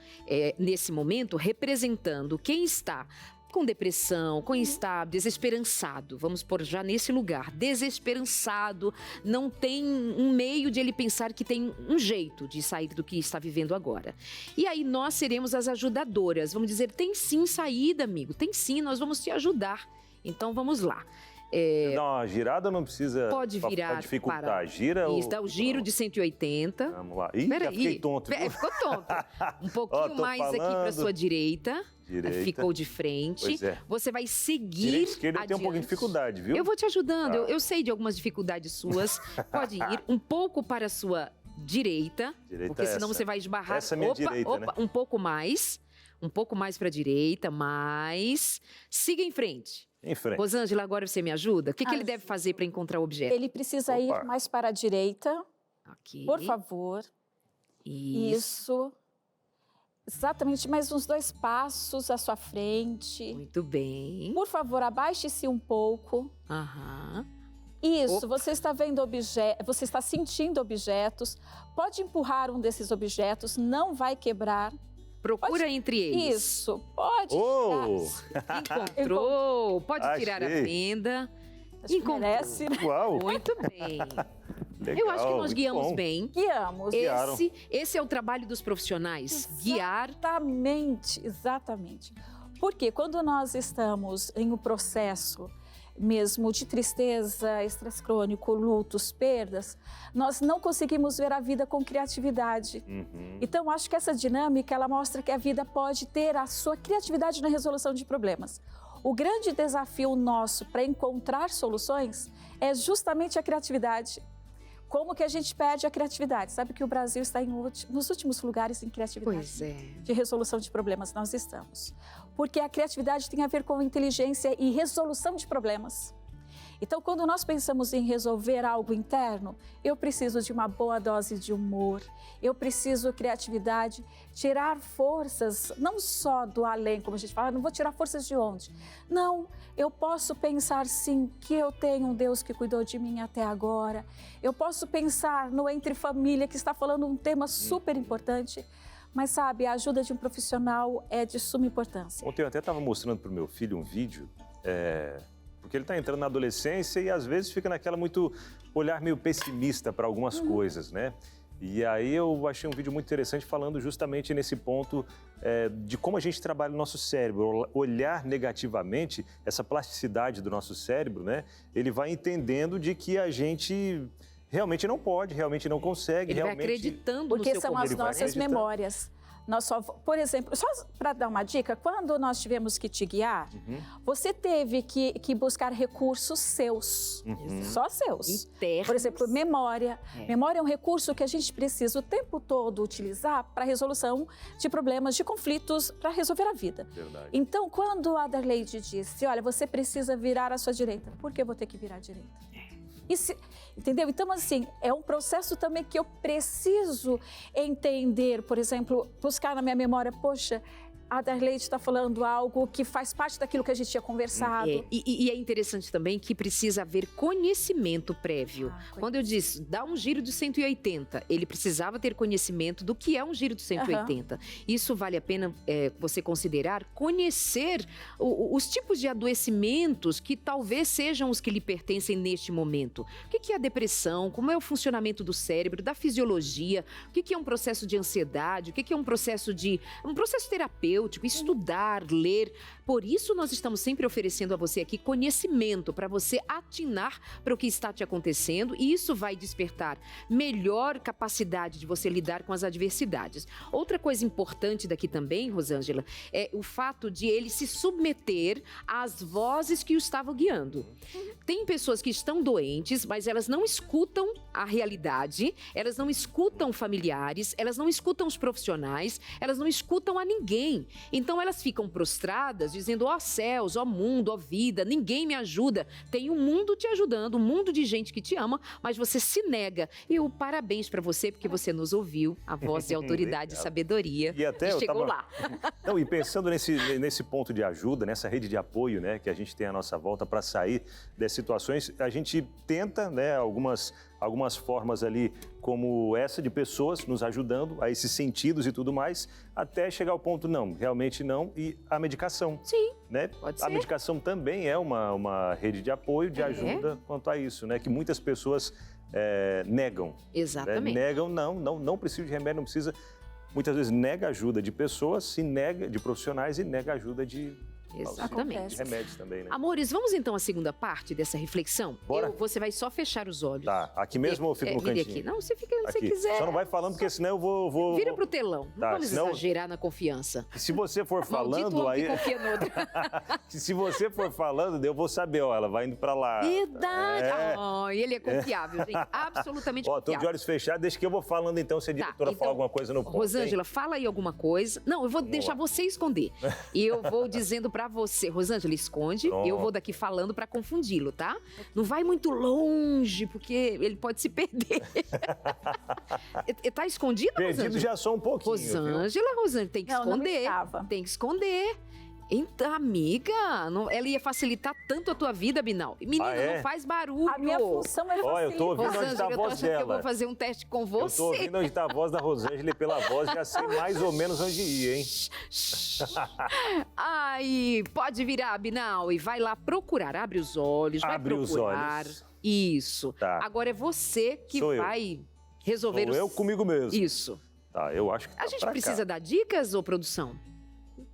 nesse momento, representando quem está com depressão, quem está desesperançado, vamos pôr já nesse lugar, desesperançado, não tem um meio de ele pensar que tem um jeito de sair do que está vivendo agora. E aí nós seremos as ajudadoras, vamos dizer, tem sim saída, amigo, tem sim, nós vamos te ajudar. Então vamos lá. Dá uma girada ou não precisa? Pode virar pra dificultar. para... Gira Isso, dá o giro de 180. Vamos lá. Ih, já fiquei tonto. Ficou tonto. Um pouquinho mais aqui para sua direita. Ficou de frente. Pois é. Você vai seguir direita e esquerda adiante. Tem um pouquinho de dificuldade, viu? Eu vou te ajudando. Eu sei de algumas dificuldades suas. Pode ir um pouco para a sua direita. Porque senão você vai esbarrar. Essa é minha direita, né? Um pouco mais. Um pouco mais para a direita. Mais. Siga em frente. Em frente. Rosângela, agora você me ajuda? O que ele deve fazer para encontrar o objeto? Ele precisa ir mais para a direita. Aqui. Por favor. Isso. Exatamente, mais uns 2 passos à sua frente. Muito bem. Por favor, abaixe-se um pouco. Isso, você está vendo você está sentindo objetos, pode empurrar um desses objetos, não vai quebrar. Procura entre eles. Isso, pode Encontrou, pode tirar a fenda. Merece, né? Uau! Muito bem. Legal, Eu acho que nós guiamos bem. Guiamos. Esse é o trabalho dos profissionais, guiar. Exatamente. Porque quando nós estamos em um processo mesmo de tristeza, estresse crônico, lutos, perdas, nós não conseguimos ver a vida com criatividade. Então, acho que essa dinâmica, ela mostra que a vida pode ter a sua criatividade na resolução de problemas. O grande desafio nosso para encontrar soluções é justamente a criatividade. Como que a gente perde a criatividade? Sabe que o Brasil está nos últimos lugares em criatividade. Pois é. De resolução de problemas, nós estamos. Porque a criatividade tem a ver com inteligência e resolução de problemas. Então, quando nós pensamos em resolver algo interno, eu preciso de uma boa dose de humor, eu preciso criatividade, tirar forças, não só do além, como a gente fala, não vou tirar forças de onde? Não, eu posso pensar sim que eu tenho um Deus que cuidou de mim até agora, eu posso pensar no Entre Família, que está falando um tema super importante, mas sabe, a ajuda de um profissional é de suma importância. Ontem eu até estava mostrando para o meu filho um vídeo, porque ele está entrando na adolescência e às vezes fica naquela olhar meio pessimista para algumas coisas, né? E aí eu achei um vídeo muito interessante falando justamente nesse ponto de como a gente trabalha o nosso cérebro. Olhar negativamente, essa plasticidade do nosso cérebro, né? Ele vai entendendo de que a gente realmente não pode, realmente não consegue. Ele realmente... vai acreditando no porque seu são as nossas memórias. Por exemplo, só para dar uma dica, quando nós tivemos que te guiar, você teve que buscar recursos seus, só seus. Internos. Por exemplo, memória. Memória é um recurso que a gente precisa o tempo todo utilizar para resolução de problemas, de conflitos, para resolver a vida. Verdade. Então, quando a Adarleide disse, olha, você precisa virar à sua direita, por que eu vou ter que virar à direita? Entendeu? Então, assim, é um processo também que eu preciso entender, por exemplo, buscar na minha memória, poxa, a Adarleide está falando algo que faz parte daquilo que a gente tinha conversado. E é interessante também que precisa haver conhecimento prévio. Quando eu disse, dá um giro de 180, ele precisava ter conhecimento do que é um giro de 180. Isso vale a pena você considerar, conhecer os tipos de adoecimentos que talvez sejam os que lhe pertencem neste momento. O que é a depressão? Como é o funcionamento do cérebro, da fisiologia? O que é um processo de ansiedade? O que é um processo terapêutico? Estudar, ler. Por isso nós estamos sempre oferecendo a você aqui conhecimento para você atinar para o que está te acontecendo e isso vai despertar melhor capacidade de você lidar com as adversidades. Outra coisa importante daqui também, Rosângela, é o fato de ele se submeter às vozes que o estavam guiando. Tem pessoas que estão doentes, mas elas não escutam a realidade, elas não escutam familiares, elas não escutam os profissionais, elas não escutam a ninguém. Então elas ficam prostradas, dizendo, ó céus, ó mundo, ó vida, ninguém me ajuda. Tem um mundo te ajudando, um mundo de gente que te ama, mas você se nega. E eu parabéns para você, porque você nos ouviu, a voz de autoridade e sabedoria. E até chegou lá. Não, e pensando nesse ponto de ajuda, nessa rede de apoio, né, que a gente tem à nossa volta para sair dessas situações, a gente tenta, né, algumas formas ali como essa de pessoas nos ajudando a esses sentidos e tudo mais, até chegar ao ponto não, realmente não, e a medicação. Sim, né? pode ser. A medicação também é uma rede de apoio, de ajuda quanto a isso, né? Que muitas pessoas negam. Exatamente. Né? Negam, não precisa de remédio, não precisa. Muitas vezes nega ajuda de pessoas, se nega de profissionais e nega ajuda de... Exatamente. De remédios também, né? Amores, vamos então à segunda parte dessa reflexão? Bora. Você vai só fechar os olhos. Tá, aqui mesmo ou eu fico no cantinho? Aqui. Não, você fica onde aqui. você quiser. Só não vai falando, porque senão eu vou... Vira pro telão. Não Tá, vamos senão... exagerar na confiança. Se você for falando, Maldito aí... confia no outro. Se você for falando, eu vou saber, ó, ela vai indo pra lá. Verdade. Oh, ele é confiável, gente. Absolutamente confiável. Ó, tô de olhos fechados, deixa que eu vou falando então, se a diretora falar alguma coisa no ponto. Rosângela, fala aí alguma coisa. Não, eu vou deixar você esconder. E eu vou dizendo pra você, Rosângela, esconde, eu vou daqui falando pra confundi-lo, tá? Não vai muito longe, porque ele pode se perder. Tá escondido, Perdido Rosângela? já só um pouquinho. Rosângela, tem que esconder. Não tem que esconder. Então, amiga, ela ia facilitar tanto a tua vida, Binal. Menino, não faz barulho. A minha função era Ó, eu tô ouvindo onde Rosângela, está a eu tô voz achando que eu dela. vou fazer um teste com você. Eu tô ouvindo onde está a voz da Rosângela e pela voz já sei mais ou menos onde ir, hein? Ai, pode virar, Binal, e vai lá procurar. Abre os olhos, vai Abre os procurar. olhos. Isso. Tá. Agora é você que Sou eu. vai resolver Sou eu comigo mesmo. Isso. Tá, eu acho que tá A gente pra precisa cá. dar dicas, ou produção?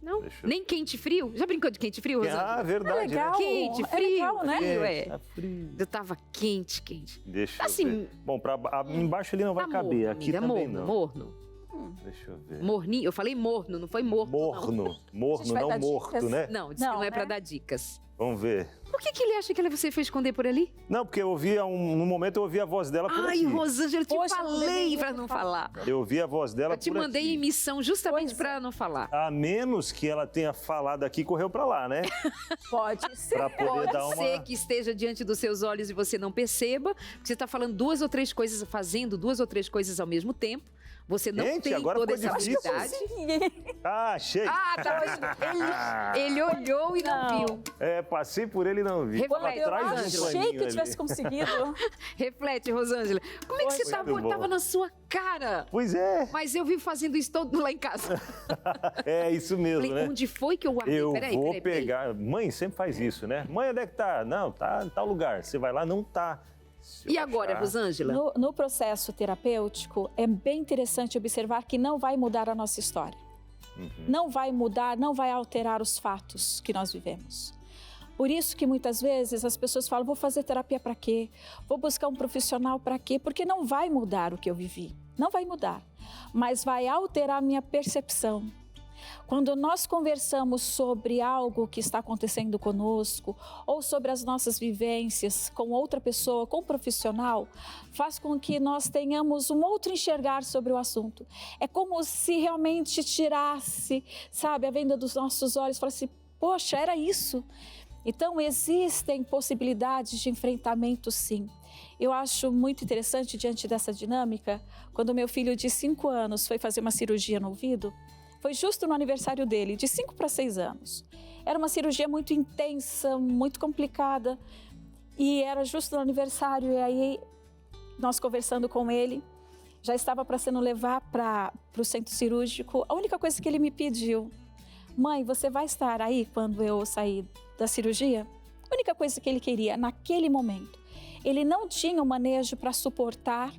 Não? Deixa eu- Nem quente e frio? Já brincou de quente e frio, Rosângela? Ah, verdade, É legal. Quente, É frio. legal, né? Frio, é. Tá frio. Eu tava quente. Deixa eu Assim, ver. Bom, embaixo ali não vai tá caber, morno, aqui amiga, também morno, não. morno. Deixa eu ver. Morninho, eu falei morno, não foi morto. Não. Morno, A morno, gente vai não dar morto, dicas? né? Não, disse que Não, não é pra né? dar dicas. Vamos ver. Por que ele acha que você foi esconder por ali? Não, porque eu ouvi, no momento eu ouvi a voz dela por Ai, aqui. Rosângela, eu te Poxa, não falei deveria pra ter não falado. falar. Eu ouvi a voz dela Eu te por mandei aqui. em missão justamente Pois é. pra não falar. A menos que ela tenha falado aqui e correu pra lá, né? Pode ser. Pra poder dar Pode uma... ser que esteja diante dos seus olhos e você não perceba, porque você está falando duas ou três coisas, fazendo duas ou três coisas ao mesmo tempo. Você não Gente, tem agora toda ficou essa difícil. habilidade. Ah, achei. Ah, tá vendo? Ele olhou e não viu. É, passei por ele e não vi. Quando Tava eu Eu atrás de um Rosângela. achei paninho que eu tivesse ali. conseguido. Reflete, Rosângela. Como é que você Muito estava? bom. Tava na sua cara. Pois é. Mas eu vivo fazendo isso todo lá em casa. É isso mesmo, Falei, né? onde foi que eu guardei? Eu Peraí, vou peraí, peraí. pegar. Mãe sempre faz isso, né? Mãe, onde é que tá? Não, tá em tal lugar. Você vai lá, não tá. Se E eu agora, achar- Rosângela? No processo terapêutico, é bem interessante observar que não vai mudar a nossa história. Não vai mudar, não vai alterar os fatos que nós vivemos. Por isso que muitas vezes as pessoas falam, vou fazer terapia para quê? Vou buscar um profissional para quê? Porque não vai mudar o que eu vivi. Não vai mudar. Mas vai alterar a minha percepção. Quando nós conversamos sobre algo que está acontecendo conosco ou sobre as nossas vivências com outra pessoa, com um profissional, faz com que nós tenhamos um outro enxergar sobre o assunto. É como se realmente tirasse, sabe, a venda dos nossos olhos e falasse, poxa, era isso. Então, existem possibilidades de enfrentamento, sim. Eu acho muito interessante, diante dessa dinâmica, quando meu filho de 5 anos foi fazer uma cirurgia no ouvido, foi justo no aniversário dele, de 5 para 6 anos. Era uma cirurgia muito intensa, muito complicada, e era justo no aniversário, e aí nós conversando com ele, já estava para sendo levar para o centro cirúrgico, a única coisa que ele me pediu, mãe, você vai estar aí quando eu sair da cirurgia? A única coisa que ele queria naquele momento. Ele não tinha o manejo para suportar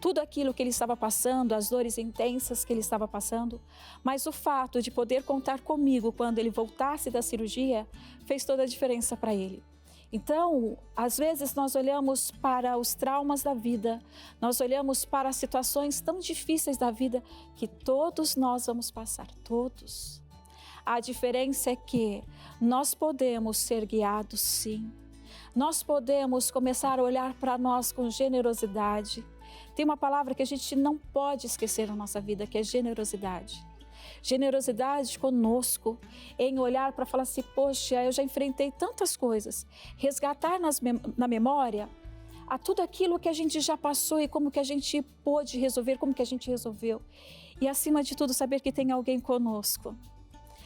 tudo aquilo que ele estava passando, as dores intensas que ele estava passando, mas o fato de poder contar comigo quando ele voltasse da cirurgia fez toda a diferença para ele. Então, às vezes nós olhamos para os traumas da vida, nós olhamos para as situações tão difíceis da vida que todos nós vamos passar, todos. A diferença é que nós podemos ser guiados, sim. Nós podemos começar a olhar para nós com generosidade. Tem uma palavra que a gente não pode esquecer na nossa vida, que é generosidade. Generosidade conosco, em olhar para falar assim, poxa, eu já enfrentei tantas coisas. Resgatar na memória a tudo aquilo que a gente já passou e como que a gente pôde resolver, como que a gente resolveu. E acima de tudo, saber que tem alguém conosco.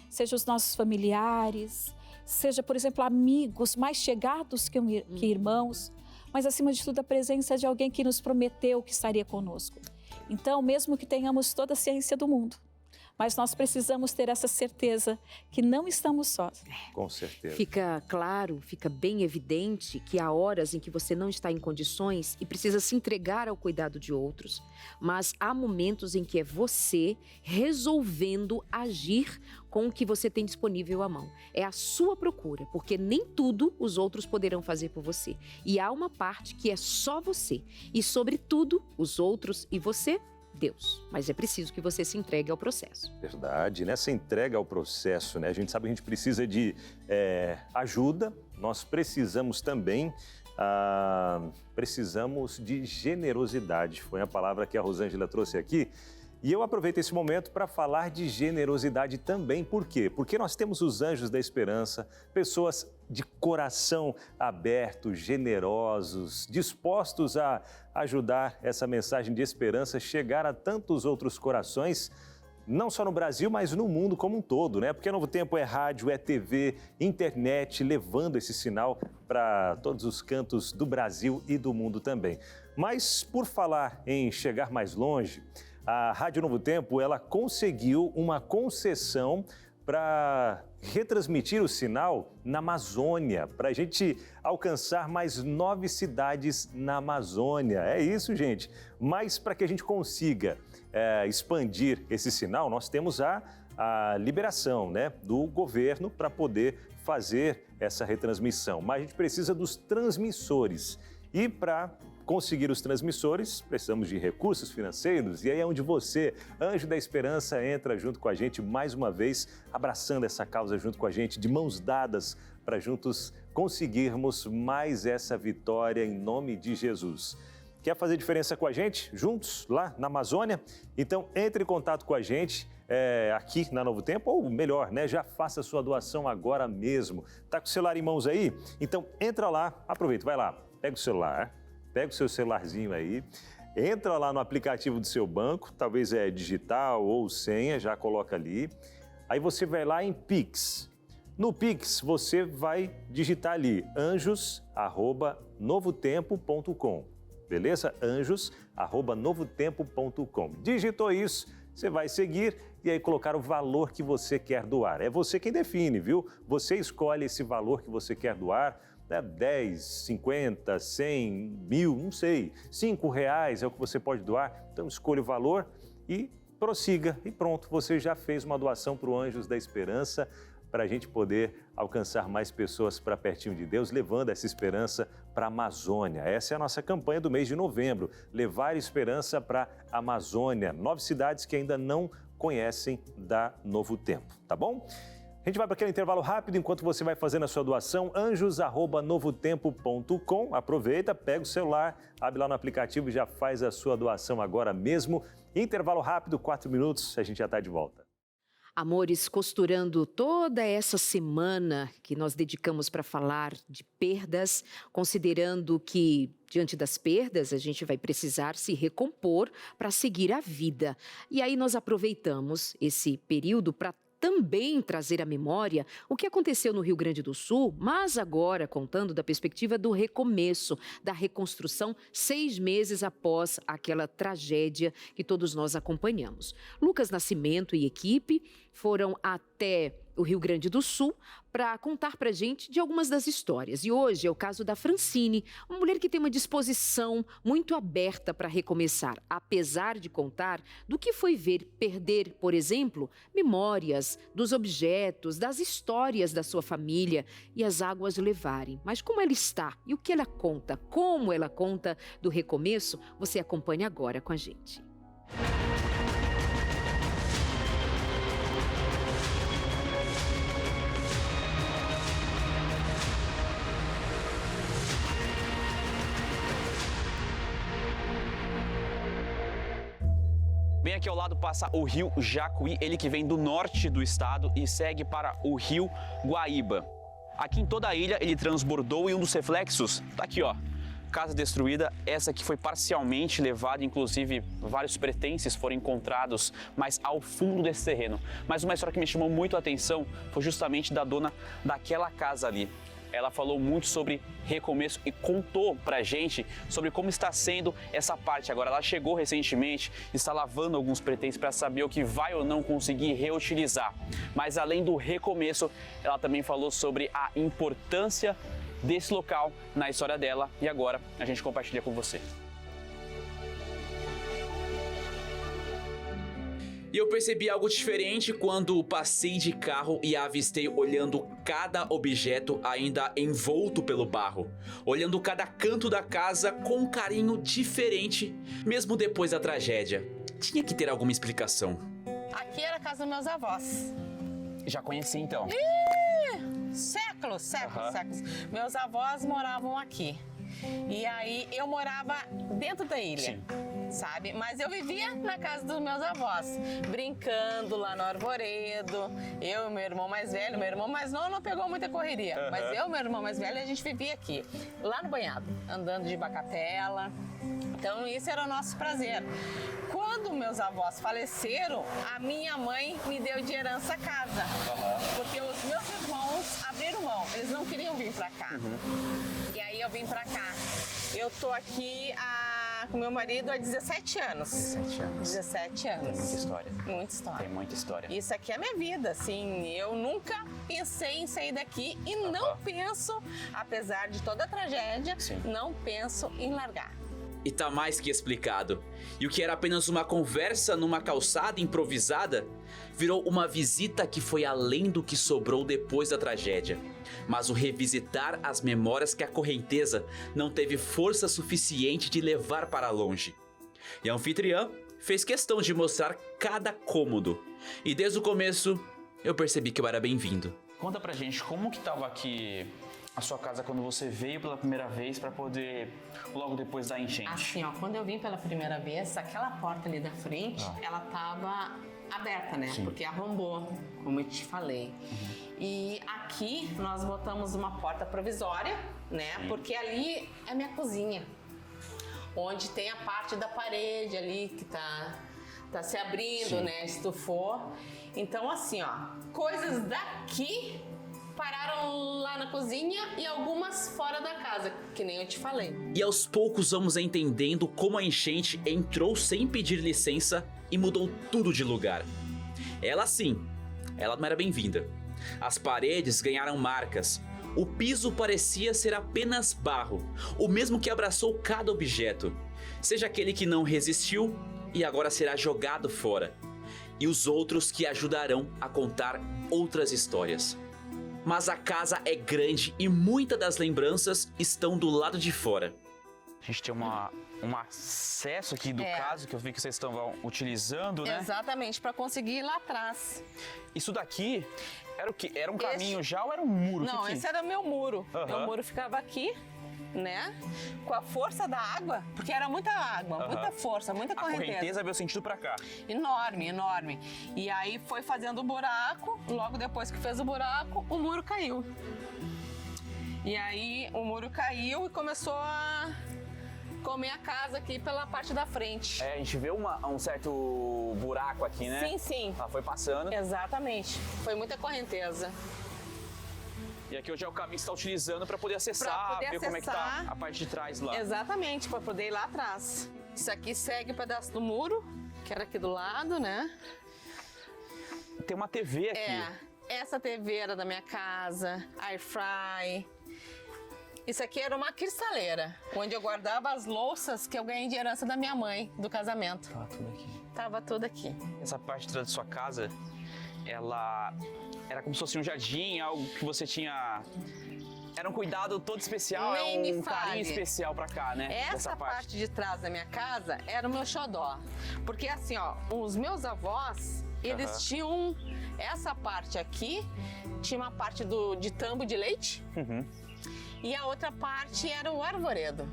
Seja os nossos familiares, seja, por exemplo, amigos mais chegados que irmãos, mas acima de tudo a presença de alguém que nos prometeu que estaria conosco. Então, mesmo que tenhamos toda a ciência do mundo, mas nós precisamos ter essa certeza que não estamos sós. Com certeza. Fica claro, fica bem evidente que há horas em que você não está em condições e precisa se entregar ao cuidado de outros, mas há momentos em que é você resolvendo agir com o que você tem disponível à mão. É a sua procura, porque nem tudo os outros poderão fazer por você. E há uma parte que é só você. E, sobretudo, os outros e você, Deus. Mas é preciso que você se entregue ao processo. Verdade. Nessa entrega ao processo, né? A gente sabe que a gente precisa de ajuda, nós precisamos também, precisamos de generosidade. Foi a palavra que a Rosângela trouxe aqui. E eu aproveito esse momento para falar de generosidade também. Por quê? Porque nós temos os anjos da esperança, pessoas de coração aberto, generosos, dispostos a ajudar essa mensagem de esperança chegar a tantos outros corações. não só no Brasil, mas no mundo como um todo, né? Porque Novo Tempo é rádio, é TV, internet, levando esse sinal para todos os cantos do Brasil e do mundo também. Mas por falar em chegar mais longe, a Rádio Novo Tempo, ela conseguiu uma concessão para retransmitir o sinal na Amazônia, para a gente alcançar mais 9 cidades na Amazônia. É isso, gente. Mas para que a gente consiga expandir esse sinal, nós temos a liberação, né, do governo para poder fazer essa retransmissão. Mas a gente precisa dos transmissores. E para conseguir os transmissores, precisamos de recursos financeiros, e aí é onde você, Anjo da Esperança, entra junto com a gente mais uma vez, abraçando essa causa junto com a gente, de mãos dadas, para juntos conseguirmos mais essa vitória em nome de Jesus. Quer fazer diferença com a gente, juntos, lá na Amazônia? Então, entre em contato com a gente aqui na Novo Tempo, ou melhor, né, já faça a sua doação agora mesmo. Tá com o celular em mãos aí? Então, entra lá, aproveita, vai lá, pega o celular, pega o seu celularzinho aí, entra lá no aplicativo do seu banco, talvez é digital ou senha, já coloca ali. Aí você vai lá em Pix. No Pix, você vai digitar ali anjos@novotempo.com. Beleza? anjos@novotempo.com. Digitou isso, você vai seguir e aí colocar o valor que você quer doar. É você quem define, viu? Você escolhe esse valor que você quer doar. 10, 50, 100, 1000, não sei, R$5 é o que você pode doar, então escolha o valor e prossiga e pronto, você já fez uma doação para o Anjos da Esperança, para a gente poder alcançar mais pessoas para pertinho de Deus, levando essa esperança para a Amazônia. Essa é a nossa campanha do mês de novembro, levar esperança para a Amazônia, 9 cidades que ainda não conhecem da Novo Tempo, tá bom? A gente vai para aquele intervalo rápido enquanto você vai fazendo a sua doação, anjos@novotempo.com. Aproveita, pega o celular, abre lá no aplicativo e já faz a sua doação agora mesmo. Intervalo rápido, 4 minutos, a gente já está de volta. Amores, costurando toda essa semana que nós dedicamos para falar de perdas, considerando que diante das perdas a gente vai precisar se recompor para seguir a vida. E aí nós aproveitamos esse período para também trazer à memória o que aconteceu no Rio Grande do Sul, mas agora contando da perspectiva do recomeço, da reconstrução, 6 meses após aquela tragédia que todos nós acompanhamos. Lucas Nascimento e equipe foram até o Rio Grande do Sul para contar para a gente de algumas das histórias. E hoje é o caso da Francine, uma mulher que tem uma disposição muito aberta para recomeçar, apesar de contar do que foi perder, por exemplo, memórias dos objetos, das histórias da sua família e as águas levarem. Mas como ela está e o que ela conta, como ela conta do recomeço, você acompanha agora com a gente. Bem aqui ao lado passa o rio Jacuí, ele que vem do norte do estado e segue para o rio Guaíba. Aqui em toda a ilha ele transbordou e um dos reflexos tá aqui, ó. Casa destruída, essa que foi parcialmente levada, inclusive vários pertences foram encontrados mais ao fundo desse terreno. Mas uma história que me chamou muito a atenção foi justamente da dona daquela casa ali. Ela falou muito sobre recomeço e contou pra gente sobre como está sendo essa parte agora. Ela chegou recentemente, está lavando alguns pertences para saber o que vai ou não conseguir reutilizar. Mas além do recomeço, ela também falou sobre a importância desse local na história dela e agora a gente compartilha com você. E eu percebi algo diferente quando passei de carro e a avistei olhando cada objeto ainda envolto pelo barro, olhando cada canto da casa com um carinho diferente, mesmo depois da tragédia. Tinha que ter alguma explicação. Aqui era a casa dos meus avós. Já conheci então? Séculos. Meus avós moravam aqui. E aí eu morava dentro da ilha. Sim. sabe? Mas eu vivia na casa dos meus avós, brincando lá no arvoredo. Eu e meu irmão mais velho, meu irmão mais novo não pegou muita correria, mas eu e meu irmão mais velho, a gente vivia aqui, lá no banhado, andando de bacatela. Então isso era o nosso prazer. Quando meus avós faleceram, a minha mãe me deu de herança a casa, porque os meus irmãos abriram mão, eles não queriam vir pra cá. E aí eu vim pra cá. Eu tô aqui com meu marido há 17 anos. 17 anos. 17 anos. Tem muita história. Muita história. Tem muita história. Isso aqui é a minha vida, assim, eu nunca pensei em sair daqui e não penso, apesar de toda a tragédia, não penso em largar. E tá mais que explicado. E o que era apenas uma conversa numa calçada improvisada, virou uma visita que foi além do que sobrou depois da tragédia. Mas o revisitar as memórias que a correnteza não teve força suficiente de levar para longe. E a anfitriã fez questão de mostrar cada cômodo. E desde o começo, eu percebi que eu era bem-vindo. Conta pra gente como que tava aqui a sua casa quando você veio pela primeira vez pra poder, logo depois da enchente. Assim, ó, quando eu vim pela primeira vez, aquela porta ali da frente, ela tava aberta, né? Sim. Porque arrombou, como eu te falei. E aqui nós botamos uma porta provisória, né? Porque ali é minha cozinha, onde tem a parte da parede ali que tá se abrindo, né? Estufou. Então, assim, ó, coisas daqui pararam lá na cozinha e algumas fora da casa, que nem eu te falei. E aos poucos vamos entendendo como a enchente entrou sem pedir licença e mudou tudo de lugar. Ela sim, ela não era bem-vinda. As paredes ganharam marcas. O piso parecia ser apenas barro, o mesmo que abraçou cada objeto. Seja aquele que não resistiu e agora será jogado fora. E os outros que ajudarão a contar outras histórias. Mas a casa é grande e muitas das lembranças estão do lado de fora. A gente tem um acesso aqui do caso que eu vi que vocês estão utilizando, né? Exatamente, para conseguir ir lá atrás. Isso daqui era o quê? Era um caminho já ou era um muro? Não, esse era meu muro. Meu muro ficava aqui, né? Com a força da água, porque era muita água, muita força, muita correnteza. A correnteza veio sentido pra cá. Enorme, enorme. E aí foi fazendo o buraco, logo depois que fez o buraco, o muro caiu. E aí o muro caiu e começou a comer a casa aqui pela parte da frente. É, a gente vê um certo buraco aqui, né? Sim, sim. Ela foi passando. Exatamente. Foi muita correnteza. E aqui hoje é o caminho que você está utilizando para poder acessar, ver como é que tá a parte de trás lá. Exatamente, para poder ir lá atrás. Isso aqui segue um pedaço do muro, que era aqui do lado, né? Tem uma TV aqui. É, essa TV era da minha casa, air fry. Isso aqui era uma cristaleira, onde eu guardava as louças que eu ganhei de herança da minha mãe, do casamento. Tava tudo aqui. Tava tudo aqui. Essa parte de trás da sua casa, ela era como se fosse um jardim, algo que você tinha... Era um cuidado todo especial, Nem é um me carinho fale. especial pra cá, né? Essa Dessa parte de trás da minha casa era o meu xodó. Porque assim, ó, os meus avós, eles tinham essa parte aqui, tinha uma parte de tambo de leite, e a outra parte era o arvoredo.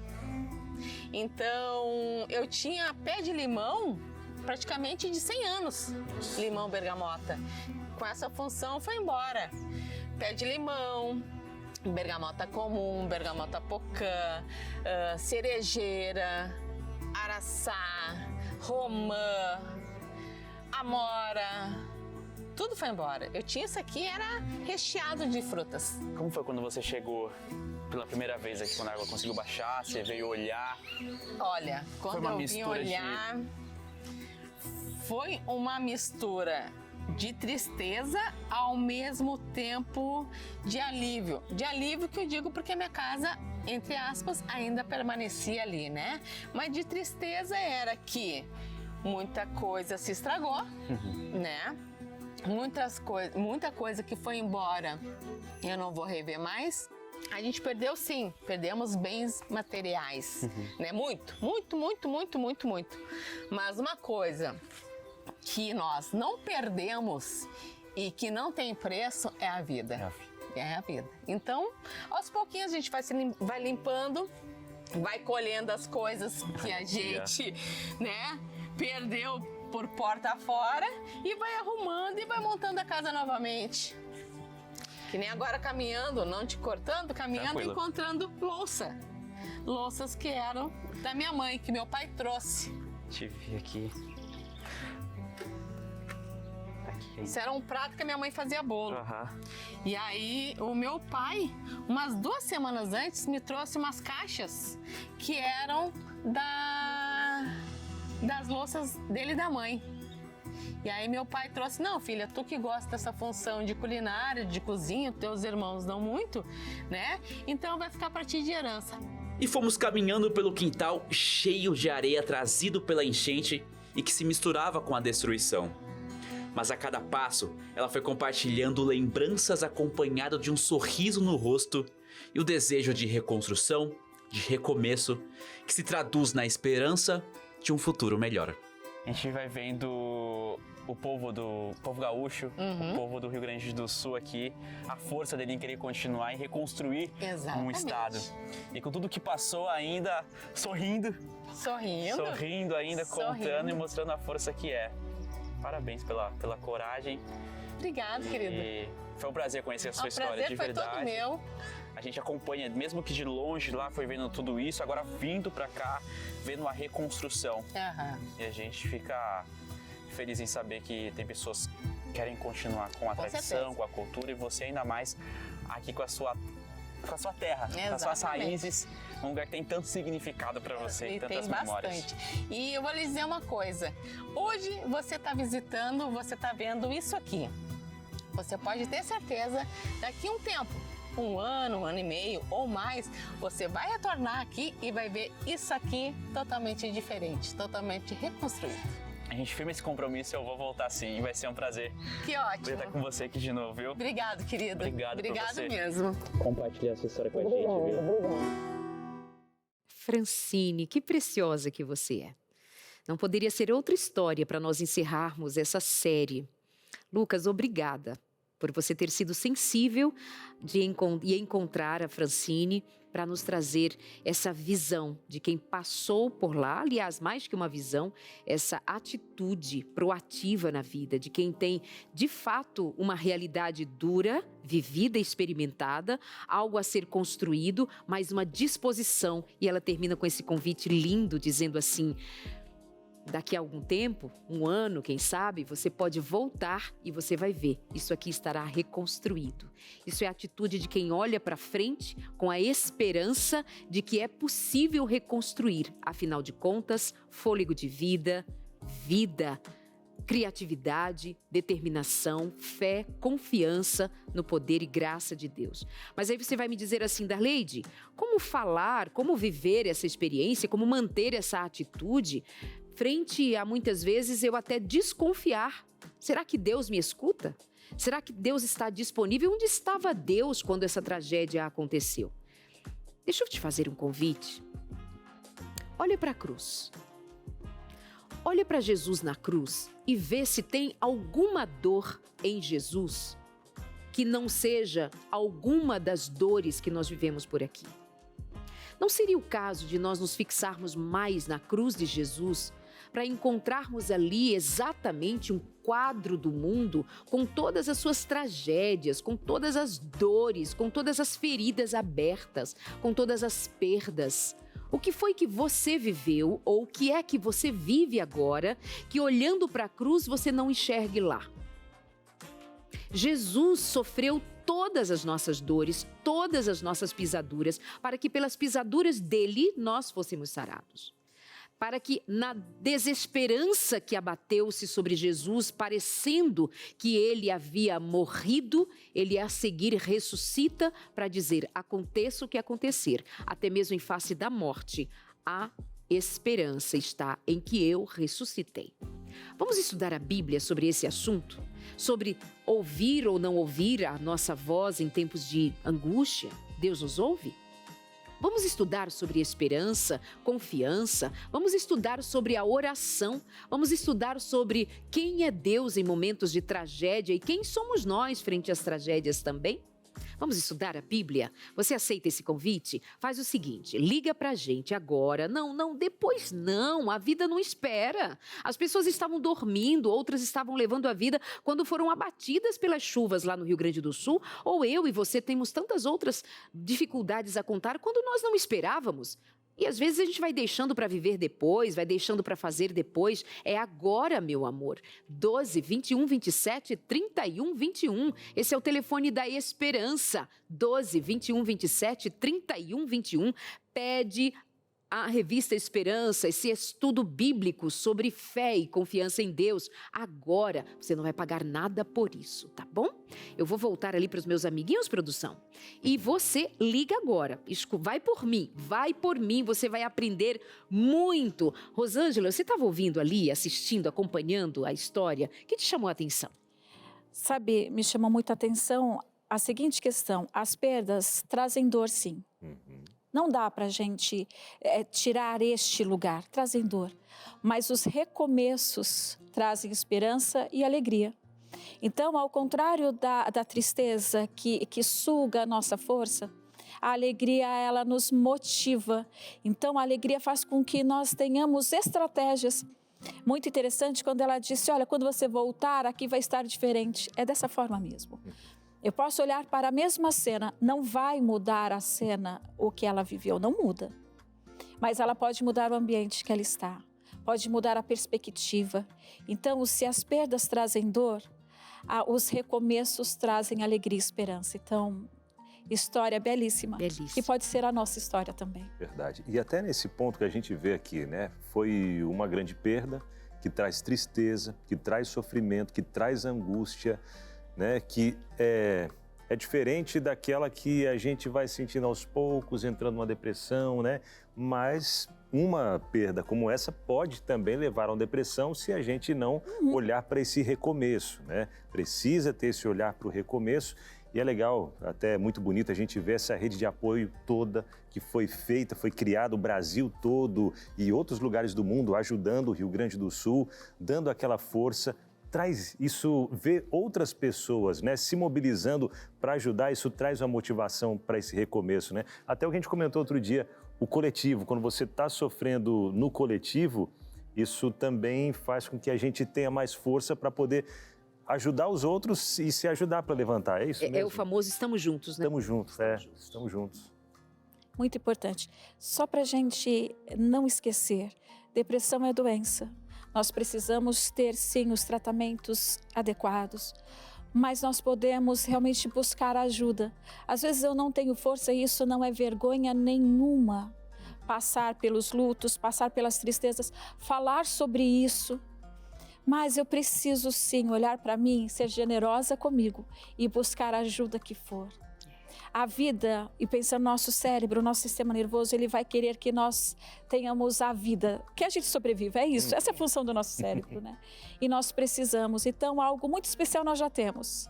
Então, eu tinha pé de limão praticamente de 100 anos, limão bergamota. Com essa função foi embora. Pé de limão, bergamota comum, bergamota pocã, cerejeira, araçá, romã, amora, tudo foi embora. Eu tinha isso aqui, era recheado de frutas. Como foi quando você chegou pela primeira vez aqui, quando a água conseguiu baixar, você veio olhar? Olha, quando eu vim olhar, foi uma mistura de tristeza ao mesmo tempo de alívio. De alívio que eu digo porque a minha casa, entre aspas, ainda permanecia ali, né? Mas de tristeza era que muita coisa se estragou, né? Muita coisa que foi embora, eu não vou rever mais. A gente perdeu sim, perdemos bens materiais, né? Muito. Mas uma coisa que nós não perdemos e que não tem preço é a vida. É a vida. Então, aos pouquinhos a gente vai limpando vai colhendo as coisas que a gente, né, perdeu por porta fora e vai arrumando e vai montando a casa novamente. Que nem agora caminhando, não te cortando, caminhando e Tranquilo. encontrando louça. Louças que eram da minha mãe, que meu pai trouxe. Deixa eu ver aqui. Isso era um prato que a minha mãe fazia bolo. Aham. E aí, o meu pai, umas 2 semanas antes, me trouxe umas caixas que eram das louças dele e da mãe. E aí, meu pai trouxe, não, filha, tu que gosta dessa função de culinária, de cozinha, teus irmãos não muito, né? Então vai ficar pra ti de herança. E fomos caminhando pelo quintal cheio de areia trazido pela enchente e que se misturava com a destruição. Mas a cada passo, ela foi compartilhando lembranças acompanhado de um sorriso no rosto e o desejo de reconstrução, de recomeço, que se traduz na esperança de um futuro melhor. A gente vai vendo o povo gaúcho, o povo do Rio Grande do Sul aqui, a força dele em querer continuar e reconstruir um Exatamente. estado. E com tudo que passou ainda, sorrindo ainda, contando e mostrando a força que é. Parabéns pela coragem. Obrigada, querido. E foi um prazer conhecer a sua O história, prazer de foi verdade. todo meu. A gente acompanha, mesmo que de longe lá foi vendo tudo isso, agora vindo pra cá, vendo a reconstrução. Aham. E a gente fica feliz em saber que tem pessoas que querem continuar com a tradição, certeza. com a cultura, e você ainda mais aqui com a sua terra, com as suas Exatamente. raízes, um lugar que tem tanto significado pra você e tantas tem memórias. bastante. E eu vou lhe dizer uma coisa. Hoje você está visitando, você está vendo isso aqui. Você pode ter certeza, daqui a um tempo, 1 ano, 1 ano e meio ou mais, você vai retornar aqui e vai ver isso aqui totalmente diferente, totalmente reconstruído. A gente firma esse compromisso e eu vou voltar sim, e vai ser um prazer Que poder estar ótimo. com você aqui de novo, viu? Obrigado, querido. Obrigado por Obrigado você. mesmo. Compartilhar a sua história com a gente, viu? Francine, que preciosa que você é. Não poderia ser outra história para nós encerrarmos essa série. Lucas, obrigada por você ter sido sensível e encontrar a Francine para nos trazer essa visão de quem passou por lá, aliás, mais que uma visão, essa atitude proativa na vida, de quem tem, de fato, uma realidade dura, vivida, experimentada, algo a ser construído, mas uma disposição. E ela termina com esse convite lindo, dizendo assim: daqui a algum tempo, 1 ano, quem sabe, você pode voltar e você vai ver, isso aqui estará reconstruído. Isso é a atitude de quem olha para frente com a esperança de que é possível reconstruir. Afinal de contas, fôlego de vida, criatividade, determinação, fé, confiança no poder e graça de Deus. Mas aí você vai me dizer assim, Darleide, como falar, como viver essa experiência, como manter essa atitude frente a, muitas vezes, eu até desconfiar. Será que Deus me escuta? Será que Deus está disponível? Onde estava Deus quando essa tragédia aconteceu? Deixa eu te fazer um convite. Olha para a cruz. Olha para Jesus na cruz e vê se tem alguma dor em Jesus que não seja alguma das dores que nós vivemos por aqui. Não seria o caso de nós nos fixarmos mais na cruz de Jesus para encontrarmos ali exatamente um quadro do mundo com todas as suas tragédias, com todas as dores, com todas as feridas abertas, com todas as perdas? O que foi que você viveu ou o que é que você vive agora que, olhando para a cruz, você não enxergue lá? Jesus sofreu todas as nossas dores, todas as nossas pisaduras, para que pelas pisaduras dele nós fôssemos sarados. Para que na desesperança que abateu-se sobre Jesus, parecendo que ele havia morrido, ele a seguir ressuscita para dizer, aconteça o que acontecer, até mesmo em face da morte, a esperança está em que eu ressuscitei. Vamos estudar a Bíblia sobre esse assunto? Sobre ouvir ou não ouvir a nossa voz em tempos de angústia? Deus nos ouve? Vamos estudar sobre esperança, confiança, vamos estudar sobre a oração, vamos estudar sobre quem é Deus em momentos de tragédia e quem somos nós frente às tragédias também? Vamos estudar a Bíblia? Você aceita esse convite? Faz o seguinte, liga pra gente agora. Não, depois não. A vida não espera. As pessoas estavam dormindo, outras estavam levando a vida quando foram abatidas pelas chuvas lá no Rio Grande do Sul. Ou eu e você temos tantas outras dificuldades a contar quando nós não esperávamos. E às vezes a gente vai deixando para viver depois, vai deixando para fazer depois. É agora, meu amor. 12 21 27 31 21. Esse é o telefone da esperança. 12 21 27 31 21. Pede a revista Esperança, esse estudo bíblico sobre fé e confiança em Deus. Agora, você não vai pagar nada por isso, tá bom? Eu vou voltar ali para os meus amiguinhos, produção. E você liga agora. Vai por mim, você vai aprender muito. Rosângela, você estava ouvindo ali, assistindo, acompanhando a história. O que te chamou a atenção? Sabe, me chamou muita atenção a seguinte questão. As perdas trazem dor, sim. Não dá para a gente tirar este lugar, trazem dor. Mas os recomeços trazem esperança e alegria. Então, ao contrário da tristeza que suga a nossa força, a alegria, ela nos motiva. Então, a alegria faz com que nós tenhamos estratégias. Muito interessante quando ela disse, olha, quando você voltar, aqui vai estar diferente. É dessa forma mesmo. Eu posso olhar para a mesma cena, não vai mudar a cena, o que ela viveu, não muda. Mas ela pode mudar o ambiente que ela está, pode mudar a perspectiva. Então, se as perdas trazem dor, os recomeços trazem alegria e esperança. Então, história belíssima, que pode ser a nossa história também. Verdade. E até nesse ponto que a gente vê aqui, né? Foi uma grande perda que traz tristeza, que traz sofrimento, que traz angústia, né, que é diferente daquela que a gente vai sentindo aos poucos, entrando numa depressão, né? Mas uma perda como essa pode também levar a uma depressão se a gente não olhar para esse recomeço, né? Precisa ter esse olhar para o recomeço. E é legal, até muito bonito a gente ver essa rede de apoio toda que foi feita, foi criada, o Brasil todo e outros lugares do mundo ajudando o Rio Grande do Sul, dando aquela força. Traz isso, ver outras pessoas, né, se mobilizando para ajudar, isso traz uma motivação para esse recomeço, né? Até o que a gente comentou outro dia, o coletivo, quando você está sofrendo no coletivo, isso também faz com que a gente tenha mais força para poder ajudar os outros e se ajudar para levantar, é isso mesmo? É o famoso estamos juntos, né? Estamos juntos, estamos juntos. Muito importante. Só para a gente não esquecer, depressão é doença. Nós precisamos ter, sim, os tratamentos adequados, mas nós podemos realmente buscar ajuda. Às vezes eu não tenho força e isso não é vergonha nenhuma. Passar pelos lutos, passar pelas tristezas, falar sobre isso. Mas eu preciso, sim, olhar para mim, ser generosa comigo e buscar a ajuda que for. A vida, e pensando no nosso cérebro, o nosso sistema nervoso, ele vai querer que nós tenhamos a vida, que a gente sobreviva, é isso, essa é a função do nosso cérebro, né? E nós precisamos, então algo muito especial nós já temos,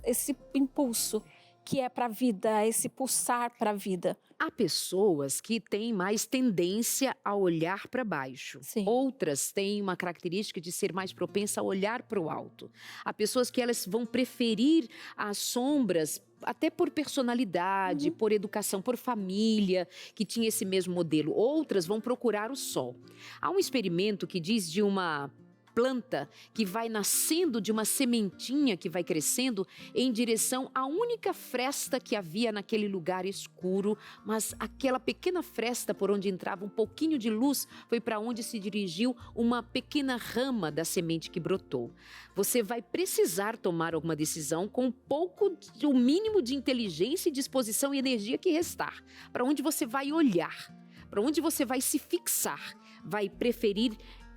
esse impulso que é para a vida, esse pulsar para a vida. Há pessoas que têm mais tendência a olhar para baixo. Sim. Outras têm uma característica de ser mais propensa a olhar para o alto. Há pessoas que elas vão preferir as sombras até por personalidade, por educação, por família, que tinha esse mesmo modelo. Outras vão procurar o sol. Há um experimento que diz de uma planta que vai nascendo de uma sementinha que vai crescendo em direção à única fresta que havia naquele lugar escuro, mas aquela pequena fresta por onde entrava um pouquinho de luz foi para onde se dirigiu uma pequena rama da semente que brotou. Você vai precisar tomar alguma decisão com o mínimo de inteligência e disposição e energia que restar. Para onde você vai olhar, para onde você vai se fixar, vai preferir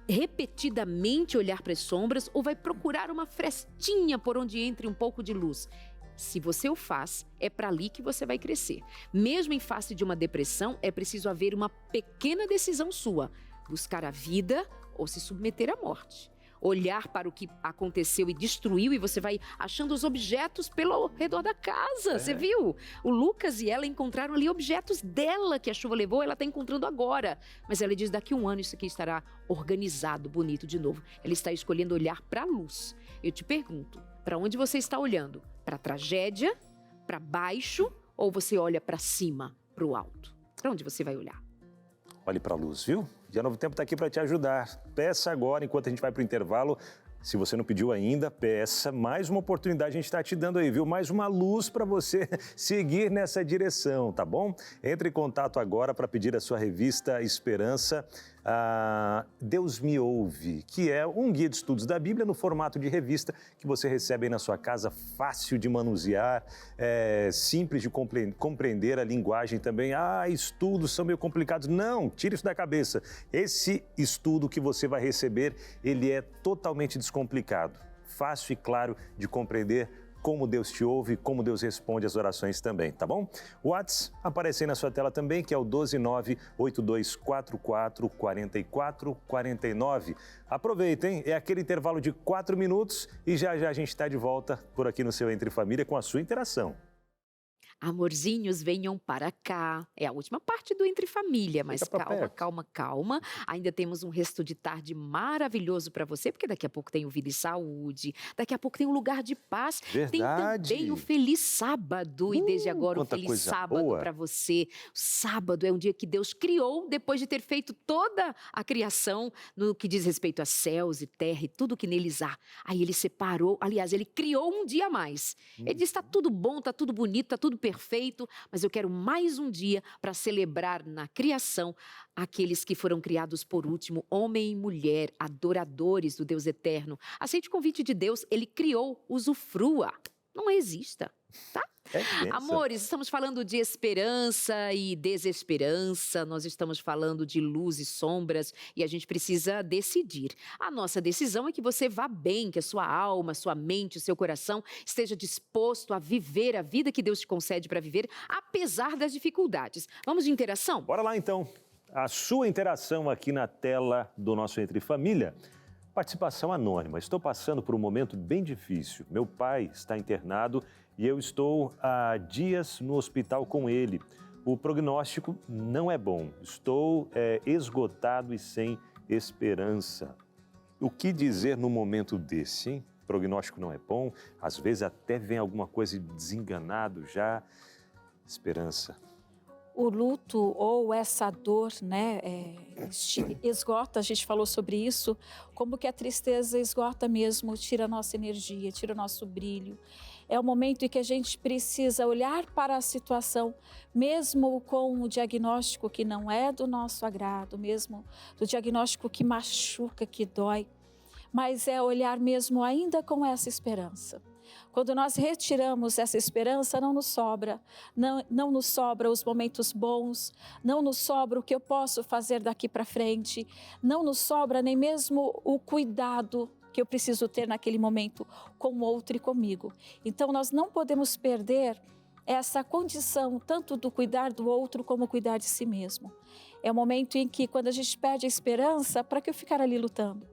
repetidamente olhar para as sombras ou vai procurar uma frestinha por onde entre um pouco de luz? Se você o faz, é para ali que você vai crescer. Mesmo em face de uma depressão, é preciso haver uma pequena decisão sua: buscar a vida ou se submeter à morte. Olhar para o que aconteceu e destruiu e você vai achando os objetos pelo redor da casa. Você viu? O Lucas e ela encontraram ali objetos dela que a chuva levou, ela está encontrando agora. Mas ela diz, daqui a um ano isso aqui estará organizado, bonito de novo. Ela está escolhendo olhar para a luz. Eu te pergunto, para onde você está olhando? Para a tragédia para baixo ou você olha para cima, para o alto? Para onde você vai olhar? Olhe para a luz, viu? Dia Novo Tempo está aqui para te ajudar. Peça agora, enquanto a gente vai para o intervalo. Se você não pediu ainda, peça. Mais uma oportunidade a gente está te dando aí, viu? Mais uma luz para você seguir nessa direção, tá bom? Entre em contato agora para pedir a sua revista Esperança, Deus Me Ouve, que é um guia de estudos da Bíblia no formato de revista que você recebe aí na sua casa, fácil de manusear, simples de compreender a linguagem também. Estudos são meio complicados. Não, tire isso da cabeça. Esse estudo que você vai receber, ele é totalmente descomplicado, fácil e claro de compreender como Deus te ouve, como Deus responde às orações também, tá bom? O WhatsApp aparece aí na sua tela também, que é o 12982444449. Aproveita, hein? É aquele intervalo de 4 minutos e já já a gente está de volta por aqui no seu Entre Família com a sua interação. Amorzinhos, venham para cá. É a última parte do Entre Família, mas Fica pra calma, perto. calma, calma. Ainda temos um resto de tarde maravilhoso para você, porque daqui a pouco tem o Vida e Saúde, daqui a pouco tem um Lugar de Paz. Verdade. Tem também o Feliz Sábado, e desde agora um quanta Feliz coisa Sábado boa. para você. O sábado é um dia que Deus criou, depois de ter feito toda a criação no que diz respeito a céus e terra e tudo que neles há. Aí ele separou, aliás, ele criou um dia a mais. Ele disse, está tudo bom, está tudo bonito, está tudo perfeito, mas eu quero mais um dia para celebrar na criação aqueles que foram criados por último, homem e mulher, adoradores do Deus eterno. Aceite o convite de Deus, ele criou, usufrua, não resista, tá? Benção. Amores, estamos falando de esperança e desesperança, nós estamos falando de luz e sombras e a gente precisa decidir. A nossa decisão é que você vá bem, que a sua alma, sua mente, o seu coração esteja disposto a viver a vida que Deus te concede para viver, apesar das dificuldades. Vamos de interação? Bora lá então. A sua interação aqui na tela do nosso Entre Família. Participação anônima. Estou passando por um momento bem difícil. Meu pai está internado e eu estou há dias no hospital com ele. O prognóstico não é bom. Estou esgotado e sem esperança. O que dizer no momento desse, hein? O prognóstico não é bom. Às vezes até vem alguma coisa desenganado já. Esperança. O luto ou essa dor, né, esgota, a gente falou sobre isso, como que a tristeza esgota mesmo, tira a nossa energia, tira o nosso brilho. É o momento em que a gente precisa olhar para a situação, mesmo com o diagnóstico que não é do nosso agrado, mesmo do diagnóstico que machuca, que dói, mas é olhar mesmo ainda com essa esperança. Quando nós retiramos essa esperança, não nos sobra, não nos sobra os momentos bons, não nos sobra o que eu posso fazer daqui para frente, não nos sobra nem mesmo o cuidado que eu preciso ter naquele momento com o outro e comigo. Então nós não podemos perder essa condição tanto do cuidar do outro como cuidar de si mesmo. É o momento em que quando a gente perde a esperança, para que eu ficar ali lutando?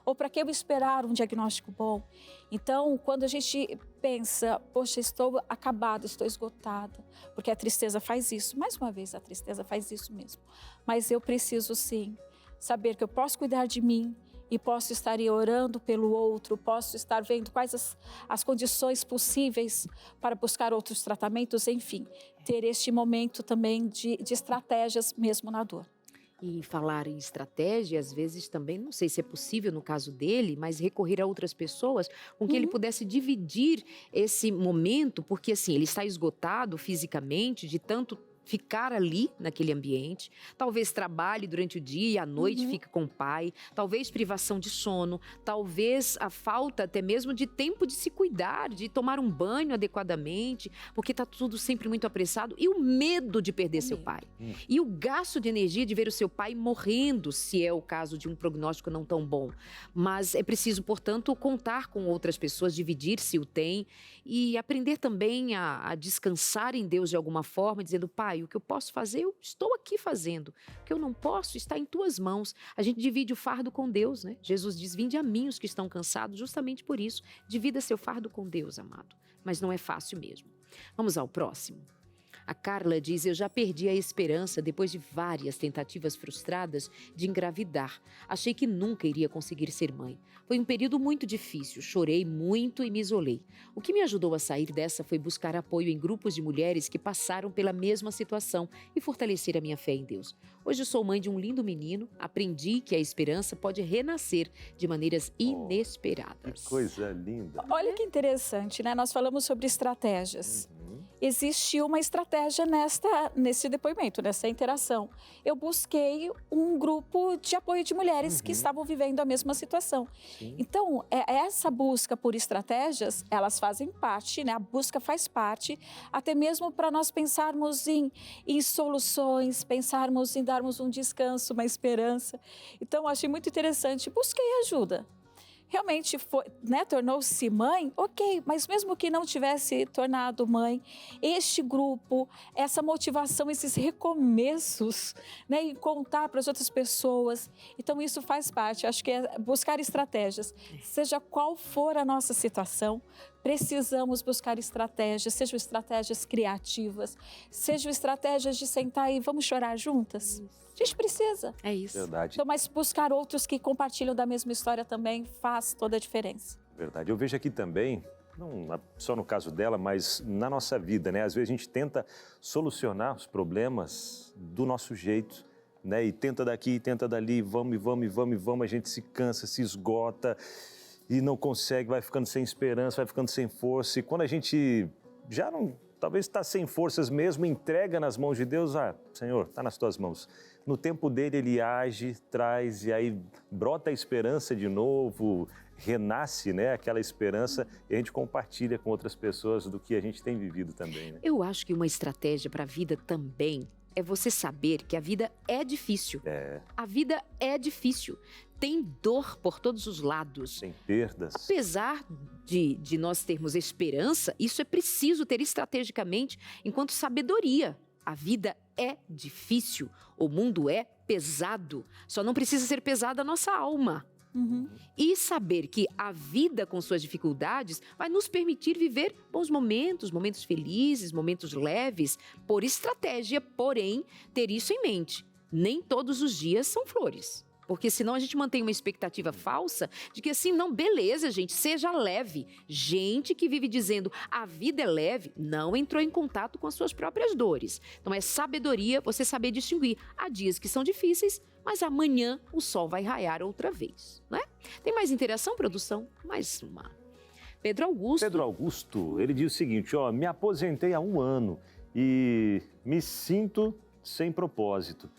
Ou para que eu esperar um diagnóstico bom? Então, quando a gente pensa, poxa, estou acabada, estou esgotada, porque a tristeza faz isso. Mais uma vez, a tristeza faz isso mesmo. Mas eu preciso, sim, saber que eu posso cuidar de mim e posso estar orando pelo outro, posso estar vendo quais as condições possíveis para buscar outros tratamentos, enfim, ter este momento também de estratégias mesmo na dor. E falar em estratégia, às vezes também, não sei se é possível no caso dele, mas recorrer a outras pessoas com que ele pudesse dividir esse momento, porque assim, ele está esgotado fisicamente de tanto ficar ali naquele ambiente, talvez trabalhe durante o dia e à noite fica com o pai, talvez privação de sono, talvez a falta até mesmo de tempo de se cuidar, de tomar um banho adequadamente, porque está tudo sempre muito apressado, e o medo de perder seu pai, e o gasto de energia de ver o seu pai morrendo, se é o caso de um prognóstico não tão bom. Mas é preciso, portanto, contar com outras pessoas, dividir se o tem, e aprender também a descansar em Deus de alguma forma, dizendo, pai, o que eu posso fazer, eu estou aqui fazendo. O que eu não posso está em tuas mãos. A gente divide o fardo com Deus, né? Jesus diz, vinde a mim os que estão cansados, justamente por isso. Divida seu fardo com Deus, amado. Mas não é fácil mesmo. Vamos ao próximo. A Carla diz: eu já perdi a esperança depois de várias tentativas frustradas de engravidar. Achei que nunca iria conseguir ser mãe. Foi um período muito difícil, chorei muito e me isolei. O que me ajudou a sair dessa foi buscar apoio em grupos de mulheres que passaram pela mesma situação e fortalecer a minha fé em Deus. Hoje sou mãe de um lindo menino, aprendi que a esperança pode renascer de maneiras inesperadas. Que coisa linda. Olha que interessante, né? Nós falamos sobre estratégias. Existe uma estratégia nesse depoimento, nessa interação. Eu busquei um grupo de apoio de mulheres que estavam vivendo a mesma situação. Sim. Então, essa busca por estratégias, elas fazem parte, né? A busca faz parte, até mesmo para nós pensarmos em soluções, pensarmos em darmos um descanso, uma esperança. Então, achei muito interessante. Busquei ajuda. Realmente tornou-se mãe, ok, mas mesmo que não tivesse tornado mãe, este grupo, essa motivação, esses recomeços, né, e contar para as outras pessoas, então isso faz parte, acho que é buscar estratégias, seja qual for a nossa situação, precisamos buscar estratégias, sejam estratégias criativas, sejam estratégias de sentar e vamos chorar juntas. A gente precisa. É isso. Verdade. Então, mas buscar outros que compartilham da mesma história também faz toda a diferença. Verdade. Eu vejo aqui também, não só no caso dela, mas na nossa vida, né? Às vezes a gente tenta solucionar os problemas do nosso jeito, né? E tenta daqui, tenta dali, vamos, a gente se cansa, se esgota e não consegue, vai ficando sem esperança, vai ficando sem força. E quando a gente já não, talvez está sem forças mesmo, entrega nas mãos de Deus, Senhor, está nas tuas mãos. No tempo dele, ele age, traz e aí brota a esperança de novo, renasce, né, aquela esperança e a gente compartilha com outras pessoas do que a gente tem vivido também, né? Eu acho que uma estratégia para a vida também é você saber que a vida é difícil. A vida é difícil. Tem dor por todos os lados. Tem perdas. Apesar de nós termos esperança, isso é preciso ter estrategicamente enquanto sabedoria. A vida é difícil, o mundo é pesado, só não precisa ser pesada a nossa alma. E saber que a vida com suas dificuldades vai nos permitir viver bons momentos, momentos felizes, momentos leves, por estratégia, porém, ter isso em mente. Nem todos os dias são flores. Porque senão a gente mantém uma expectativa falsa de que assim, não, beleza, gente, seja leve. Gente que vive dizendo a vida é leve, não entrou em contato com as suas próprias dores. Então é sabedoria você saber distinguir. Há dias que são difíceis, mas amanhã o sol vai raiar outra vez, né? Tem mais interação, produção? Mais uma. Pedro Augusto, ele diz o seguinte, me aposentei há 1 ano e me sinto sem propósito.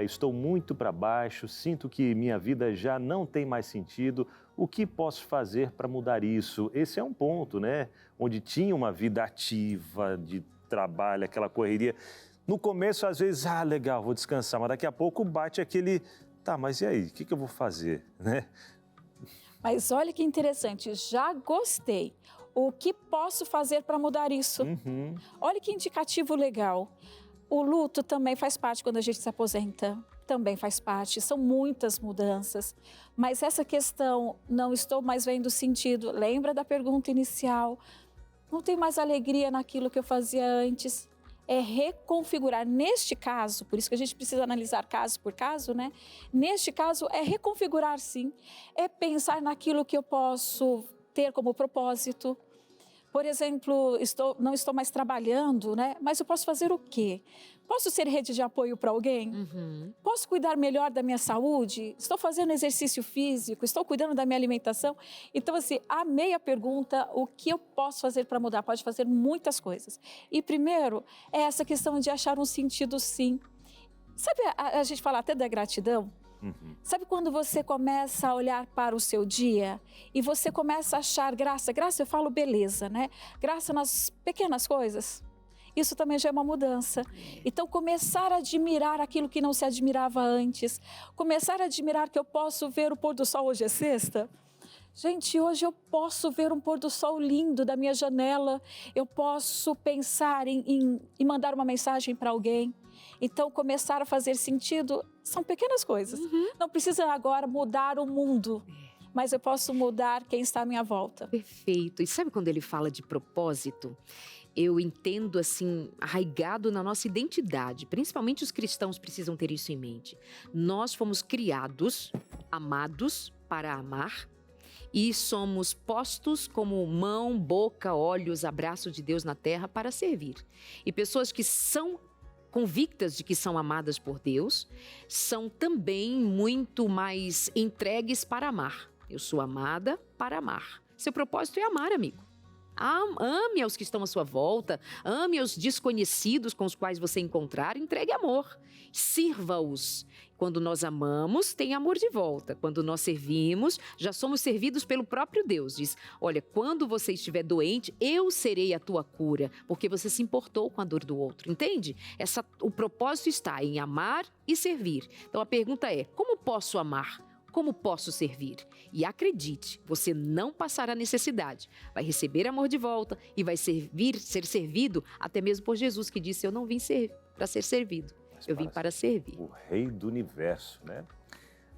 Estou muito para baixo, sinto que minha vida já não tem mais sentido. O que posso fazer para mudar isso? Esse é um ponto, né? Onde tinha uma vida ativa, de trabalho, aquela correria. No começo, às vezes, legal, vou descansar. Mas daqui a pouco bate aquele, mas e aí? O que eu vou fazer, né? Mas olha que interessante, já gostei. O que posso fazer para mudar isso? Olha que indicativo legal. O luto também faz parte quando a gente se aposenta, também faz parte, são muitas mudanças. Mas essa questão, não estou mais vendo sentido, lembra da pergunta inicial? Não tenho mais alegria naquilo que eu fazia antes. É reconfigurar. Neste caso, por isso que a gente precisa analisar caso por caso, né? Neste caso, é reconfigurar sim, é pensar naquilo que eu posso ter como propósito. Por exemplo, não estou mais trabalhando, né? Mas eu posso fazer o quê? Posso ser rede de apoio para alguém? Posso cuidar melhor da minha saúde? Estou fazendo exercício físico? Estou cuidando da minha alimentação? Então, assim, amei a pergunta, o que eu posso fazer para mudar? Pode fazer muitas coisas. E primeiro, é essa questão de achar um sentido sim. Sabe, a gente fala até da gratidão? Sabe quando você começa a olhar para o seu dia e você começa a achar graça? Graça, eu falo beleza, né? Graça nas pequenas coisas. Isso também já é uma mudança. Então, começar a admirar aquilo que não se admirava antes. Começar a admirar que eu posso ver o pôr do sol, hoje é sexta. Gente, hoje eu posso ver um pôr do sol lindo da minha janela. Eu posso pensar em mandar uma mensagem para alguém. Então, começar a fazer sentido são pequenas coisas. Não precisa agora mudar o mundo, mas eu posso mudar quem está à minha volta. Perfeito. E sabe quando ele fala de propósito? Eu entendo assim, arraigado na nossa identidade. Principalmente os cristãos precisam ter isso em mente. Nós fomos criados, amados para amar. E somos postos como mão, boca, olhos, abraço de Deus na terra para servir. E pessoas que são convictas de que são amadas por Deus, são também muito mais entregues para amar. Eu sou amada para amar. Seu propósito é amar, amigo. Ame aos que estão à sua volta, ame aos desconhecidos com os quais você encontrar, entregue amor, sirva-os. Quando nós amamos, tem amor de volta. Quando nós servimos, já somos servidos pelo próprio Deus. Diz, olha, quando você estiver doente, eu serei a tua cura, porque você se importou com a dor do outro, entende? O propósito está em amar e servir. Então a pergunta é, como posso amar? Como posso servir? E acredite, você não passará necessidade. Vai receber amor de volta e vai ser servido até mesmo por Jesus, que disse, eu não vim para ser servido, eu vim para servir. O Rei do Universo, né?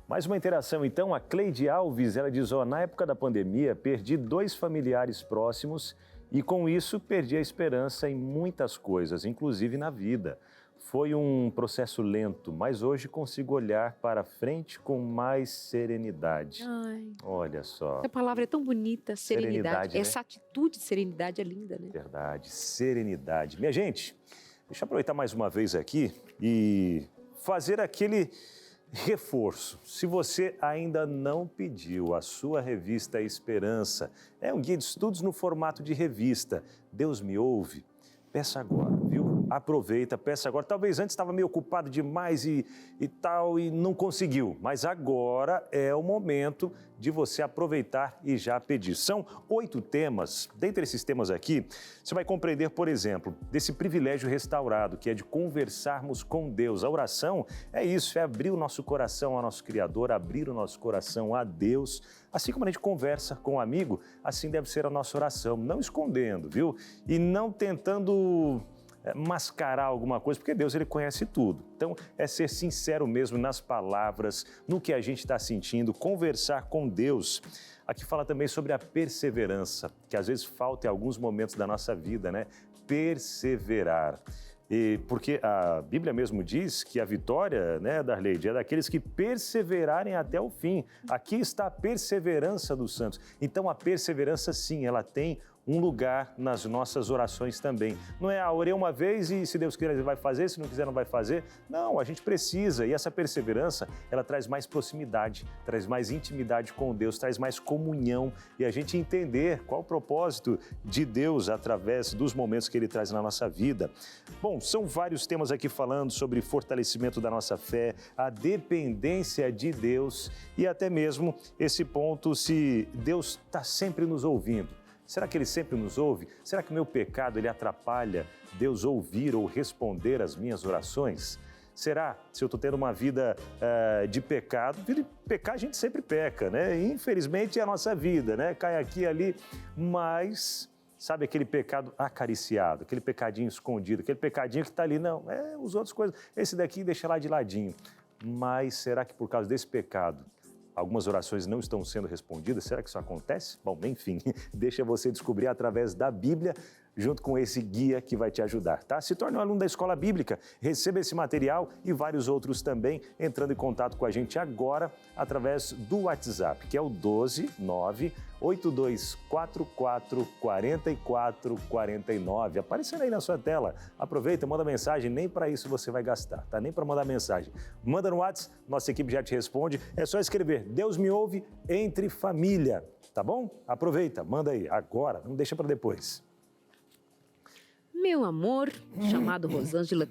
Mais uma interação, então, a Cleide Alves, ela diz, na época da pandemia, perdi 2 familiares próximos e com isso perdi a esperança em muitas coisas, inclusive na vida. Foi um processo lento, mas hoje consigo olhar para frente com mais serenidade. Ai, olha só. A palavra é tão bonita, serenidade. Né? Essa atitude de serenidade é linda, né? Verdade, serenidade. Minha gente, deixa eu aproveitar mais uma vez aqui e fazer aquele reforço. Se você ainda não pediu a sua revista Esperança, é um guia de estudos no formato de revista. Deus me ouve? Peça agora, viu? Aproveita, peça agora. Talvez antes estava meio ocupado demais e tal e não conseguiu. Mas agora é o momento de você aproveitar e já pedir. São 8 temas. Dentre esses temas aqui, você vai compreender, por exemplo, desse privilégio restaurado, que é de conversarmos com Deus. A oração é isso, é abrir o nosso coração ao nosso Criador, abrir o nosso coração a Deus. Assim como a gente conversa com um amigo, assim deve ser a nossa oração, não escondendo, viu? E não tentando mascarar alguma coisa, porque Deus, ele conhece tudo. Então, é ser sincero mesmo nas palavras, no que a gente está sentindo, conversar com Deus. Aqui fala também sobre a perseverança, que às vezes falta em alguns momentos da nossa vida, né? Perseverar. Porque a Bíblia mesmo diz que a vitória, né, Darleide, é daqueles que perseverarem até o fim. Aqui está a perseverança dos santos. Então, a perseverança, sim, ela tem um lugar nas nossas orações também. Não é, orei uma vez e se Deus quiser ele vai fazer, se não quiser não vai fazer. Não, a gente precisa e essa perseverança, ela traz mais proximidade, traz mais intimidade com Deus, traz mais comunhão e a gente entender qual o propósito de Deus através dos momentos que Ele traz na nossa vida. Bom, são vários temas aqui falando sobre fortalecimento da nossa fé, a dependência de Deus e até mesmo esse ponto se Deus está sempre nos ouvindo. Será que Ele sempre nos ouve? Será que o meu pecado ele atrapalha Deus ouvir ou responder às minhas orações? Será, se eu estou tendo uma vida de pecado, vida de pecar a gente sempre peca, né? Infelizmente é a nossa vida, né? Cai aqui e ali, mas sabe aquele pecado acariciado, aquele pecadinho escondido, aquele pecadinho que está ali, não, os outras coisas, esse daqui deixa lá de ladinho. Mas será que por causa desse pecado, algumas orações não estão sendo respondidas? Será que isso acontece? Bom, enfim, deixa você descobrir através da Bíblia, junto com esse guia que vai te ajudar, tá? Se torne um aluno da Escola Bíblica, receba esse material e vários outros também, entrando em contato com a gente agora através do WhatsApp, que é o 12982444449, aparecendo aí na sua tela. Aproveita, manda mensagem, nem para isso você vai gastar, tá? Nem para mandar mensagem. Manda no WhatsApp, nossa equipe já te responde, é só escrever Deus me ouve entre família, tá bom? Aproveita, manda aí, agora, não deixa para depois. Meu amor, chamado Rosângela,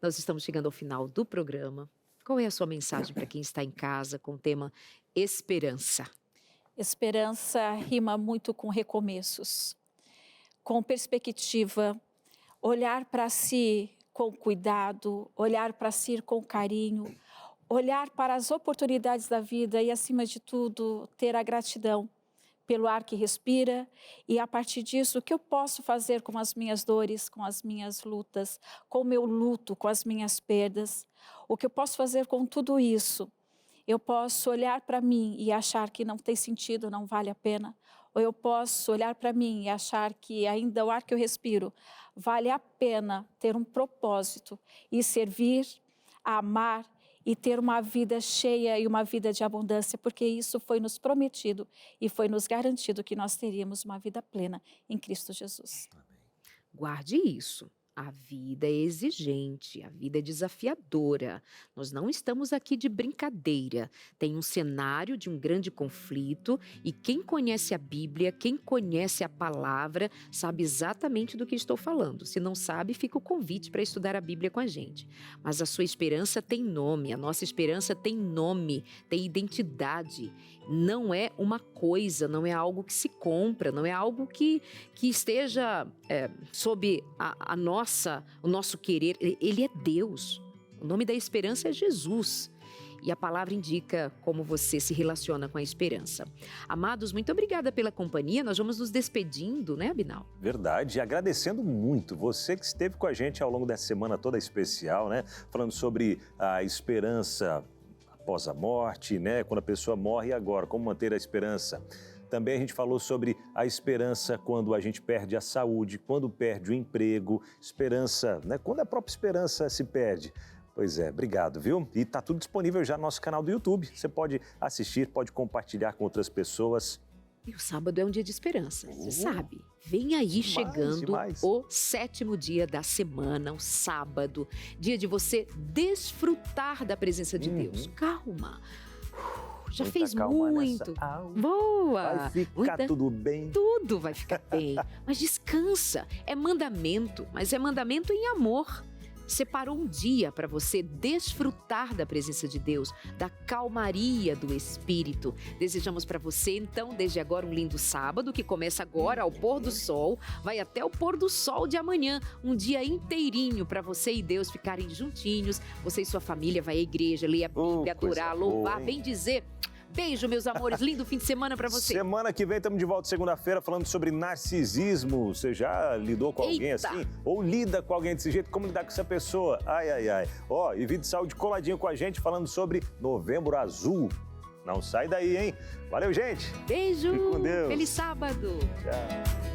nós estamos chegando ao final do programa. Qual é a sua mensagem para quem está em casa com o tema esperança? Esperança rima muito com recomeços, com perspectiva, olhar para si com cuidado, olhar para si com carinho, olhar para as oportunidades da vida e, acima de tudo, ter a gratidão pelo ar que respira e, a partir disso, o que eu posso fazer com as minhas dores, com as minhas lutas, com o meu luto, com as minhas perdas, o que eu posso fazer com tudo isso. Eu posso olhar para mim e achar que não tem sentido, não vale a pena. Ou eu posso olhar para mim e achar que ainda o ar que eu respiro vale a pena ter um propósito e servir, amar e ter uma vida cheia e uma vida de abundância, porque isso foi nos prometido e foi nos garantido que nós teríamos uma vida plena em Cristo Jesus. Guarde isso. A vida é exigente, a vida é desafiadora. Nós não estamos aqui de brincadeira. Tem um cenário de um grande conflito e quem conhece a Bíblia, quem conhece a palavra, sabe exatamente do que estou falando. Se não sabe, fica o convite para estudar a Bíblia com a gente. Mas a sua esperança tem nome, a nossa esperança tem nome, tem identidade. Não é uma coisa, não é algo que se compra, não é algo que esteja sob o nosso querer. Ele é Deus. O nome da esperança é Jesus. E a palavra indica como você se relaciona com a esperança. Amados, muito obrigada pela companhia. Nós vamos nos despedindo, né, Abinal? Verdade, e agradecendo muito você que esteve com a gente ao longo dessa semana toda especial, né? Falando sobre a esperança após a morte, né? Quando a pessoa morre, e agora? Como manter a esperança? Também a gente falou sobre a esperança quando a gente perde a saúde, quando perde o emprego, esperança, né? Quando a própria esperança se perde. Pois é, obrigado, viu? E tá tudo disponível já no nosso canal do YouTube. Você pode assistir, pode compartilhar com outras pessoas. E o sábado é um dia de esperança, você sabe. Vem aí chegando o 7º dia da semana, o sábado. Dia de você desfrutar da presença de Deus. Calma. Já Muita fez calma muito. nessa alma. Boa. Vai ficar tudo bem. Tudo vai ficar bem. Mas descansa. É mandamento, mas é mandamento em amor. Separou um dia para você desfrutar da presença de Deus, da calmaria do Espírito. Desejamos para você, então, desde agora, um lindo sábado, que começa agora ao pôr do sol, vai até o pôr do sol de amanhã. Um dia inteirinho para você e Deus ficarem juntinhos. Você e sua família vai à igreja, ler a Bíblia, adorar, louvar, bem dizer. Beijo, meus amores. Lindo fim de semana pra você. Semana que vem estamos de volta segunda-feira falando sobre narcisismo. Você já lidou com alguém assim? Ou lida com alguém desse jeito? Como lidar com essa pessoa? Ai, ai, ai. Ó, e Vídeo de Saúde coladinho com a gente falando sobre Novembro Azul. Não sai daí, hein? Valeu, gente. Beijo. Fique com Deus. Feliz sábado. Tchau.